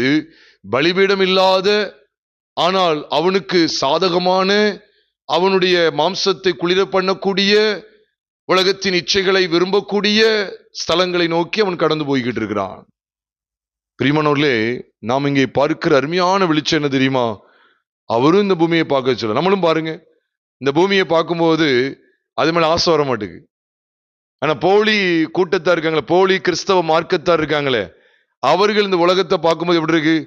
பலிபீடம் இல்லாத, ஆனால் அவனுக்கு சாதகமான, அவனுடைய மாம்சத்தை குளிர பண்ணக்கூடிய, உலகத்தின் இச்சைகளை விரும்பக்கூடிய ஸ்தலங்களை நோக்கி அவன் கடந்து போய்கிட்டு இருக்கிறான். பிரியமானவர்களே, நாம் இங்கே பார்க்கிற அருமையான வெளிச்சம் என்ன தெரியுமா? அவரும் இந்த பூமியை பார்க்க சொல்ல, நம்மளும் பாருங்க. இந்த பூமியை பார்க்கும்போது அது மேல ஆசை வர மாட்டேங்குது. ஆனா போலி கூட்டத்தார் இருக்காங்களே, போலி கிறிஸ்தவ மார்க்கத்தார் இருக்காங்களே, அவர்கள் இந்த உலகத்தை பார்க்கும்போது எப்படி இருக்கு?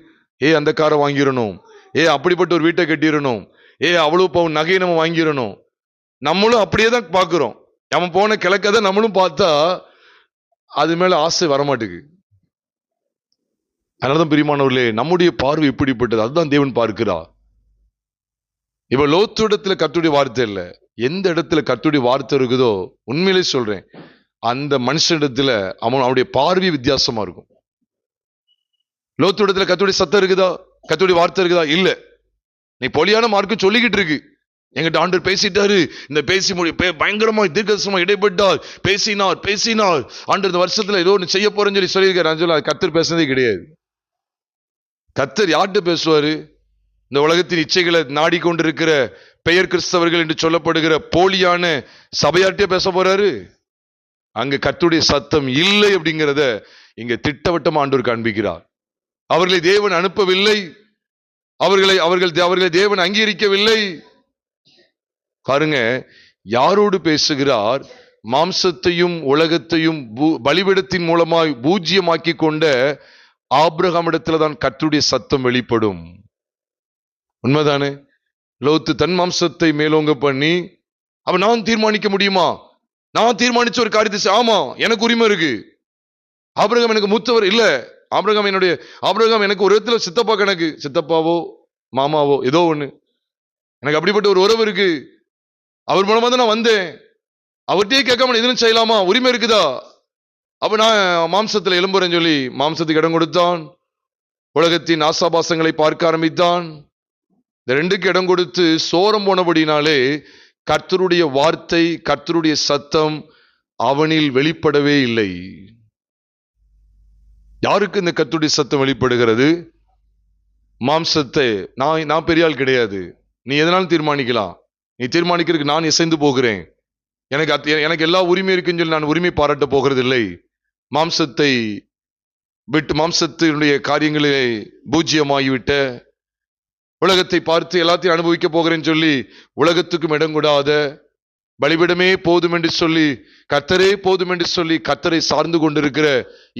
அந்த காரை வாங்கிடணும், அப்படிப்பட்ட ஒரு வீட்டை கட்டிடணும், அவ்வளவு பவுன் நகையை நம்ம வாங்கிடணும். நம்மளும் அப்படியே தான் பார்க்கிறோம். அவன் போன கிழக்கதை நம்மளும் பார்த்தா அது மேல ஆசை வரமாட்டுக்கு. அதனாலதான் பிரியமானவர்களே, நம்முடைய பார்வை எப்படிப்பட்டது? அதுதான் தேவன் பார்க்கிறார். இப்ப லோத்து இடத்துல கர்த்தருடைய வார்த்தை இல்ல, எந்த இடத்துல கர்த்தருடைய வார்த்தை இருக்குதோ, உண்மையிலே சொல்றேன், அந்த மனுஷனிடத்துல அவனுடைய பார்வை வித்தியாசமா இருக்கும். லோத்து இடத்துல கர்த்தருடைய சத்தம் இருக்குதா? கர்த்தருடைய வார்த்தை இருக்குதா? இல்ல. நீ பொலியான மார்க்கம் சொல்லிக்கிட்டு இருக்கு. எங்கிட்ட ஆண்டவர் பேசிட்டாரு, இந்த பேசி பயங்கரமா தீர்க்கதரிசனமா இடைப்பட்டார், பேசினார் ஆண்டவர் இந்த வருஷத்துல ஏதோ ஒன்று செய்ய போறேன்னு சொல்லியிருக்காரு. கர்த்தர் பேசுனதே கிடையாது. கர்த்தர் யார்கிட்ட பேசுவாரு? இந்த உலகத்தின் இச்சைகளை நாடிக்கொண்டிருக்கிற பெயர் கிறிஸ்தவர்கள் என்று சொல்லப்படுகிற போலியான சபையார்ட்டே பேச போறாரு? அங்க கர்த்தருடைய சத்தம் இல்லை அப்படிங்கிறத இங்க திட்டவட்டமா ஆண்டவர் காண்பிக்கிறார். அவர்களை தேவன் அனுப்பவில்லை, அவர்களை தேவன் அங்கீகரிக்கவில்லை. பாருங்க, யாரோடு பேசுகிறார்? மாம்சத்தையும் உலகத்தையும் பலிபீடத்தின் மூலமாய் பூஜ்யமாக்கி கொண்ட ஆபிரகாமிடத்துலதான் கர்த்தருடைய சத்தம் வெளிப்படும். உண்மைதானே? லோத்து தன் மாம்சத்தை மேலோங்க பண்ணி, அப்ப நான் தீர்மானிக்க முடியுமா? நான் தீர்மானிச்ச ஒரு காரியத்தை, ஆமா எனக்கு உரிமை இருக்கு, ஆபிரகாம் எனக்கு மூத்தவர் இல்ல, ஆபிரகாம் எனக்கு ஒரு விதத்துல சித்தப்பா கணக்கு, சித்தப்பாவோ மாமாவோ ஏதோ ஒண்ணு, எனக்கு அப்படிப்பட்ட ஒரு உறவு இருக்கு, அவர் மூலமா தான் நான் வந்தேன், அவர்கிட்டயே கேட்காம எதுவும் செய்யலாமா? உரிமை இருக்குதா? அப்ப நான் மாம்சத்துல எலும்புறேன்னு சொல்லி மாம்சத்துக்கு இடம் கொடுத்தான். உலகத்தின் ஆசாபாசங்களை பார்க்க ஆரம்பித்தான். இந்த ரெண்டுக்கு இடம் கொடுத்து சோரம் போனபடினாலே கர்த்தருடைய வார்த்தை, கர்த்தருடைய சத்தம் அவனில் வெளிப்படவே இல்லை. யாருக்கு இந்த கர்த்தருடைய சத்தம் வெளிப்படுகிறது? மாம்சத்தை. நான் பெரிய ஆள் கிடையாது, நீ எதனாலும் தீர்மானிக்கலாம், நீ தீர்மானிக்கிறதுக்கு நான் இசைந்து போகிறேன், எனக்கு எல்லா உரிமை இருக்குன்னு சொல்லி நான் உரிமை பாராட்ட போகிறதில்லை. மாம்சத்தை விட்டு, மாம்சத்தினுடைய காரியங்களிலே பூஜ்யமாகிவிட்ட, உலகத்தை பார்த்து எல்லாத்தையும் அனுபவிக்க போகிறேன்னு சொல்லி உலகத்துக்கும் இடம் கூடாத, பலிபீடமே போதும் என்று சொல்லி, கர்த்தரே போதும் என்று சொல்லி கர்த்தரை சார்ந்து கொண்டிருக்கிற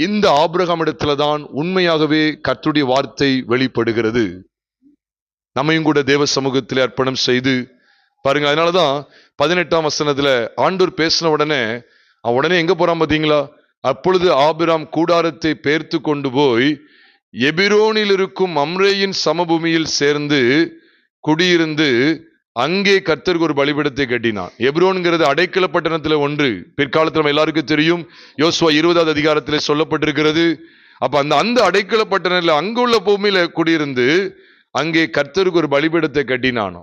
இந்த ஆபிரகாம் இடத்துலதான் உண்மையாகவே கர்த்தருடைய வார்த்தை வெளிப்படுகிறது. நம்மையும் கூட தேவ சமூகத்தில் அர்ப்பணம் செய்து பாருங்க. அதனாலதான் 18ஆம் வசனத்துல ஆண்டவர் பேசின உடனே எங்க போறான் பாத்தீங்களா? அப்பொழுது ஆபிராம் கூடாரத்தை பெயர்த்து கொண்டு போய் எபிரோனில் இருக்கும் மம்ரேயின் சமபூமியில் சேர்ந்து குடியிருந்து அங்கே கர்த்தருக்கு ஒரு பலிபீடத்தை கட்டினான். எபிரோன்கிறது அடைக்கல பட்டணத்துல ஒன்று. பிற்காலத்தில் நம்ம எல்லாருக்கும் தெரியும், யோசுவா 20ஆவது அதிகாரத்திலே சொல்லப்பட்டிருக்கிறது. அப்ப அந்த அடைக்கல பட்டணத்துல அங்குள்ள பூமியில குடியிருந்து அங்கே கர்த்தருக்கு ஒரு பலிபீடத்தை கட்டினானோ.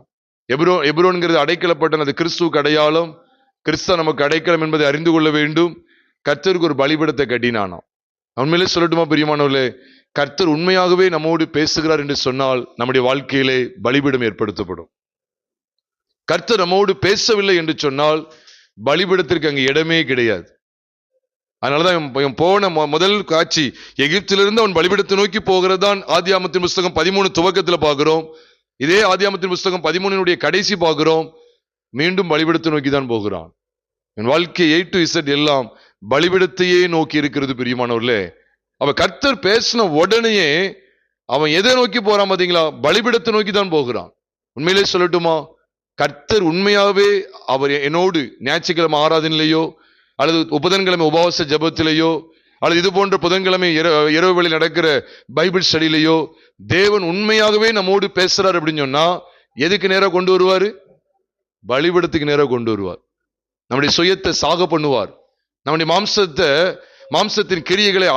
எபிரோன்கிறது அடைக்கல பட்டணம், அது கிறிஸ்துவுக்கு அடையாளம். கிறிஸ்து நமக்கு அடைக்கலம் என்பதை அறிந்து கொள்ள வேண்டும். கர்த்தருக்கு ஒரு பலிபீடத்தை கட்டினானோ. உண்மையிலே சொல்லட்டுமா பிரியமானவர்களே, கர்த்தர் உண்மையாகவே நம்மோடு பேசுகிறார் என்று சொன்னால் நம்முடைய வாழ்க்கையிலே பலிபீடம் ஏற்படுத்தப்படும். கர்த்தர் நம்மோடு பேசவில்லை என்று சொன்னால் பலிபீடத்திற்கு அங்கு இடமே கிடையாது. அதனாலதான் போன முதல் காட்சி எகிப்திலிருந்து அவன் பலிபீடத்தை நோக்கி போகிறதான் ஆதியாகமத்தின் புஸ்தகம் 13 துவக்கத்துல பார்க்கிறோம். இதே ஆதியாகமத்தின் புஸ்தகம் 13 கடைசி பார்க்கிறோம். மீண்டும் பலிபீடத்தை நோக்கி தான் போகிறான். என் வாழ்க்கை A to Z எல்லாம் பலிபீடத்தையே நோக்கி இருக்கிறது பிரியமானவர்களே. அவ கர்த்தர் பேசின உடனேயே அவன் எதை நோக்கி போறான் பாத்தீங்களா? பலிபீடத்தை நோக்கி தான் போகிறான். உண்மையிலே சொல்லட்டுமா, கர்த்தர் உண்மையாவே அவர் என்னோடு ஞாயிற்றுக்கிழமை ஆராதனையிலேயோ அல்லது புதன்கிழமை உபவாச ஜபத்திலேயோ அல்லது இது போன்ற புதன்கிழமை இரவு வேளையில் நடக்கிற பைபிள் ஸ்டடியிலேயோ தேவன் உண்மையாகவே நம்மோடு பேசுறார் அப்படின்னு சொன்னா எதுக்கு நேரம் கொண்டு வருவாரு? பலிபீடத்துக்கு நேரம் கொண்டு வருவார். நம்முடைய சுயத்தை சாக பண்ணுவார். நம்முடைய மாம்சத்தின் கிரியைகளை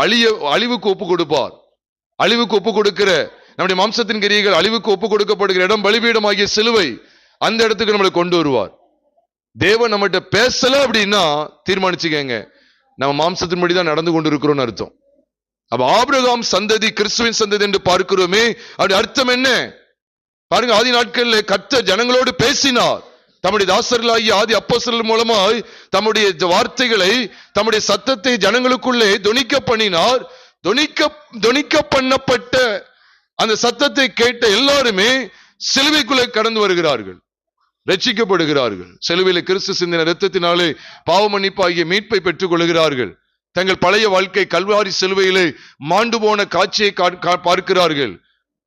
அழிவுக்கு ஒப்பு கொடுப்பார். அழிவுக்கு ஒப்பு கொடுக்கிற நம்முடைய மாம்சத்தின் கிரியைகள் அழிவுக்கு ஒப்பு கொடுக்கப்படுகிற இடம் பலிபீடமாகிய சிலுவை. அந்த இடத்துக்கு நம்மளை கொண்டு வருவார். தேவன் நம்மகிட்ட பேசல அப்படின்னா தீர்மானிச்சுக்கங்க, நம்ம மாம்சத்தின்படி தான் நடந்து கொண்டு இருக்கிறோம்னு அர்த்தம். அப்ப ஆபிரகாம் சந்ததி கிறிஸ்துவின் சந்ததி என்று பார்க்கிறோமே, அப்படி அர்த்தம் என்ன பாருங்க. ஆதி நாட்களில் கர்த்தர் ஜனங்களோடு பேசினார். தம்முடைய தாசர்களாகிய ஆதி அப்போஸ்தலர் மூலமாய் தம்முடைய வார்த்தைகளை, தம்முடைய சத்தத்தை ஜனங்களுக்குள்ளே தொனிக்க பண்ணினார். தொனிக்க பண்ணப்பட்ட அந்த சத்தத்தை கேட்ட எல்லாருமே சிலுவைக்குள்ளே கடந்து வருகிறார்கள், ரட்சிக்கப்படுகிறார்கள். சிலுவையில் கிறிஸ்து சிந்தின இரத்தத்தினாலே பாவ மன்னிப்பாகிய மீட்பை பெற்றுக் கொள்கிறார்கள். தங்கள் பழைய வாழ்க்கை கல்வாரி சிலுவையிலே மாண்டு போன காட்சியை பார்க்கிறார்கள்.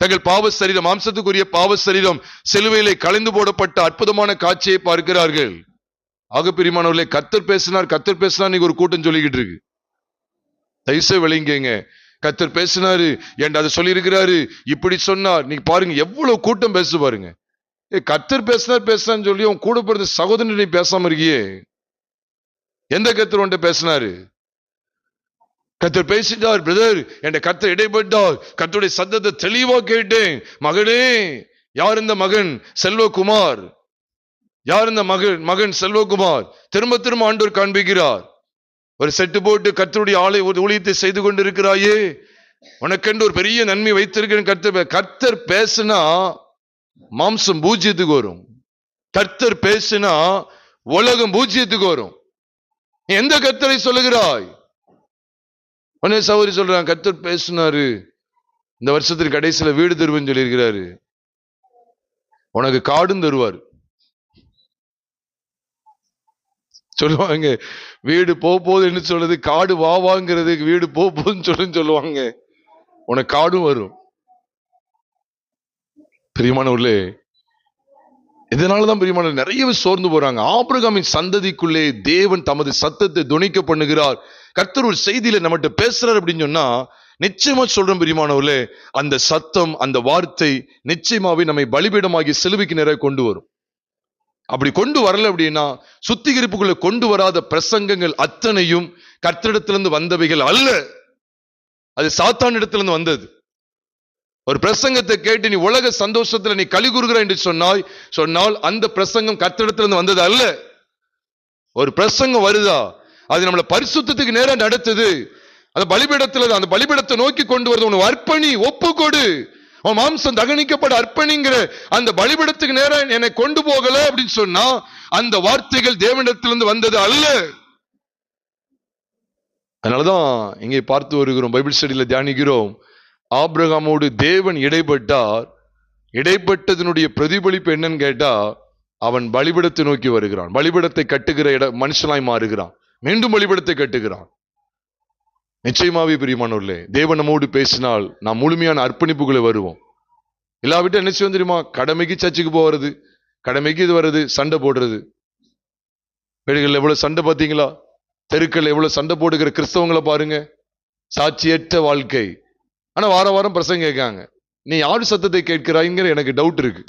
தங்கள் பாவ சரீரம், மாம்சத்துக்குரிய பாவ சரீரம் சிலுவையிலே கலைந்து போடப்பட்ட அற்புதமான காட்சியை பார்க்கிறார்கள். ஆக பிரியமானவர்களே, கர்த்தர் பேசினார் நீங்க ஒரு கூட்டம் சொல்லிக்கிட்டு இருக்கு. தயவுசெய்து விளங்கிங்க, கர்த்தர் பேசினாரு என்று அதை சொல்லி இருக்கிறாரு, இப்படி சொன்னார். நீங்க பாருங்க எவ்வளவு கூட்டம் பேசு பாருங்க. கர்த்தர் பேசினான்னு சொல்லி அவன் கூட பிறந்த சகோதரனை பேசாம இருக்கியே. எந்த கர்த்தர் உன்ட்ட பேசினாரு? கர்த்தர் பேசிட்டார் பிரதர், என் கர்த்தர் இடைப்பட்டார், கர்த்தருடைய சத்தத்தை தெளிவா கேட்டேன். மகனே, யார் இந்த மகன்? செல்வகுமார். யார் இந்த மகன்? செல்வகுமார். திரும்ப திரும்ப ஆண்டவர் காண்பிக்கிறார். ஒரு செட்டு போட்டு கர்த்தருடைய ஆலை ஊழியத்தை செய்து கொண்டிருக்கிறாயே, உனக்கென்று ஒரு பெரிய நன்மை வைத்திருக்கிறேன். கர்த்தர் பேசினா மாம்சம் பூஜ்யத்துக்கு வரும். கர்த்தர் பேசினா உலகம் பூஜ்யத்துக்கு வரும். எந்த கர்த்தரை சொல்லுகிறாய்? உடனே சகோதரி சொல்றாங்க, கர்த்தர் பேசினாரு, இந்த வருஷத்துக்கு கடைசியில வீடு தருவேன்னு சொல்லி இருக்கிறாரு, உனக்கு காடும் தருவார் சொல்லுவாங்க. வீடு போகுதுன்னு சொல்றது, காடு வாங்கிறது, வீடு போகுதுன்னு சொல்லுவாங்க. உனக்கு காடும் வரும். பிரியமானவர்களே, இதனாலதான் பிரியமான நிறைய சோர்ந்து போறாங்க. ஆபிரகாமின் சந்ததிக்குள்ளே தேவன் தமது சத்தத்தை தொனிக்க பண்ணுகிறார். கர்த்தர் ஒரு செய்தியில நம்மகிட்ட பேசுறார் அப்படின்னு சொன்னா நிச்சயமா சொல்றோம் பிரியமானவர்களே, அந்த சத்தம், அந்த வார்த்தை நிச்சயமாவே நம்மை பலிபீடமாகி சிலுவைக்கு நேராக கொண்டு வரும். அப்படி கொண்டு வரல அப்படின்னா, சுத்திகரிப்புக்குள்ள கொண்டு வராத பிரசங்கங்கள் அத்தனையும் கர்த்தரிடத்திலிருந்து வந்தவைகள் அல்ல, அது சாத்தான் இடத்திலிருந்து வந்தது. ஒரு பிரசங்கத்தை கேட்டு நீ உலக சந்தோஷத்துல நீ களி கூறுகிறாய் என்று சொன்னால் அந்த பிரசங்கம் கர்த்தரிடத்திலிருந்து வந்தது அல்ல. ஒரு பிரசங்கம் வருதா, அது நம்மளை பரிசுத்தத்துக்கு நேரம் நடத்துது. அந்த பலிபீடத்துல அந்த பலிபீடத்தை நோக்கி கொண்டு வருது. உனக்கு அர்ப்பணி, ஒப்பு கொடு, உன் மாம்சம் தகனிக்கப்பட அர்ப்பணிங்கிற அந்த பலிபீடத்துக்கு நேரம் என்னை கொண்டு போகல அப்படின்னு சொன்னா அந்த வார்த்தைகள் தேவனிடத்திலிருந்து வந்தது அல்ல. அதனாலதான் இங்கே பார்த்து வருகிறோம், பைபிள் ஸ்டடியில தியானிக்கிறோம், ஆபிரகாமோடு தேவன் இடைப்பட்டார். இடைப்பட்டதனுடைய பிரதிபலிப்பு என்னன்னு கேட்டா, அவன் பலிபீடத்தை நோக்கி வருகிறான், பலிபீடத்தை கட்டுகிற மனுஷனாய் மாறுகிறான், மீண்டும் பலிபீடத்தை கட்டுகிறான். நிச்சயமாவே பிரியமானவர்களே, தேவன் நம்மோடு பேசினால் நாம் முழுமையான அர்ப்பணிப்புகளை வருவோம். இல்லாவிட்டு என்ன செய்வோம் தெரியுமா? கடமைக்கு சர்ச்சுக்கு போறது, கடமைக்கு இது வருது, சண்டை போடுறது. வீடுகள் எவ்வளவு சண்டை பார்த்தீங்களா? தெருக்கள் எவ்வளவு சண்டை போடுகிற கிறிஸ்தவங்களை பாருங்க. சாட்சியற்ற வாழ்க்கை. ஆனா வாரம் வாரம் பிரசங்க கேட்காங்க. நீ யாரு சத்தத்தை கேட்கிறாய்ங்கிற எனக்கு டவுட் இருக்கு.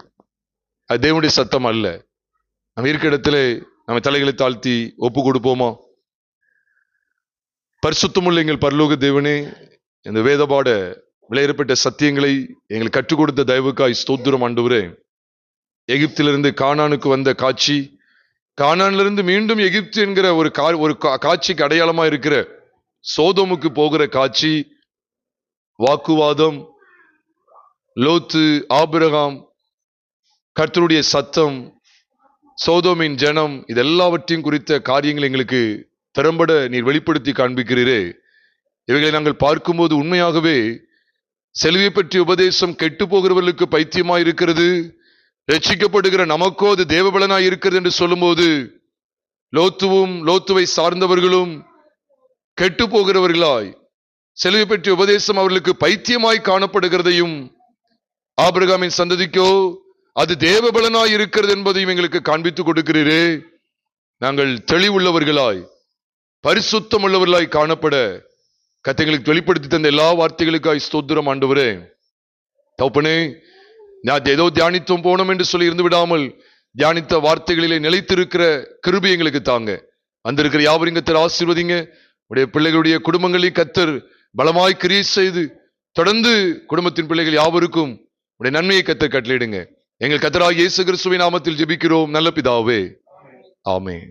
அது தேவனுடைய சத்தம் அல்ல. நம்ம இருக்க இடத்துல நம்ம தலைகளை தாழ்த்தி ஒப்பு கொடுப்போமா? பரிசுத்தமுள்ள எங்கள் பரலோக தேவனே, இந்த வேதபாட விளையாடப்பட்ட சத்தியங்களை எங்களுக்கு கற்றுக் கொடுத்த தயவுக்காய் ஸ்தோத்திரம் ஆண்டவரே. எகிப்திலிருந்து கானானுக்கு வந்த காட்சி, கானானிலிருந்து மீண்டும் எகிப்து என்கிற ஒரு காட்சிக்கு அடையாளமா இருக்கிற சோதோமுக்கு போகிற காட்சி, வாக்குவாதம், லோத்து, ஆபிரகாம், கர்த்தருடைய சத்தம், சோதோமின் ஜனம், இதெல்லாவற்றையும் குறித்த காரியங்கள் எங்களுக்கு திறம்பட நீர் வெளிப்படுத்தி காண்பிக்கிறீரே. இவைகளை நாங்கள் பார்க்கும்போது உண்மையாகவே செல்வியை பற்றிய உபதேசம் கெட்டு போகிறவர்களுக்கு பைத்தியமாய் இருக்கிறது, ரட்சிக்கப்படுகிற நமக்கோ அது தேவபலனாய் இருக்கிறது என்று சொல்லும்போது, லோத்துவை சார்ந்தவர்களும் கெட்டு போகிறவர்களாய், செல்வியை பற்றிய உபதேசம் அவர்களுக்கு பைத்தியமாய் காணப்படுகிறதையும், ஆபிரகாமின் சந்ததிக்கோ அது தேவபலனாய் இருக்கிறது என்பதையும் எங்களுக்கு காண்பித்துக் கொடுக்கிறீரே. நாங்கள் தெளிவுள்ளவர்களாய், பரிசுத்தம் உள்ளவர்களாய் காணப்பட கர்த்தங்களுக்கு வெளிப்படுத்தி தந்த எல்லா வார்த்தைகளுக்காய் ஸ்தோத்திரம் ஆண்டவரே. தகப்பனே, நான் ஏதோ தியானித்தோம் போனோம் என்று சொல்லி இருந்து விடாமல் தியானித்த வார்த்தைகளிலே நிலைத்திருக்கிற கிருபை எங்களுக்கு தாங்க. வந்திருக்கிற யாவரையும் கர்த்தர் ஆசீர்வதிங்க. உடைய பிள்ளைகளுடைய குடும்பங்களில் கர்த்தர் பலமாய் கிரியை செய்து தொடர்ந்து குடும்பத்தின் பிள்ளைகள் யாவருக்கும் உடைய நன்மையை கர்த்தர் கட்டளையிடுங்க. எங்கள் கர்த்தராகிய இயேசு கிறிஸ்துவின் நாமத்தில் ஜெபிக்கிறோம் நல்ல பிதாவே, ஆமென்.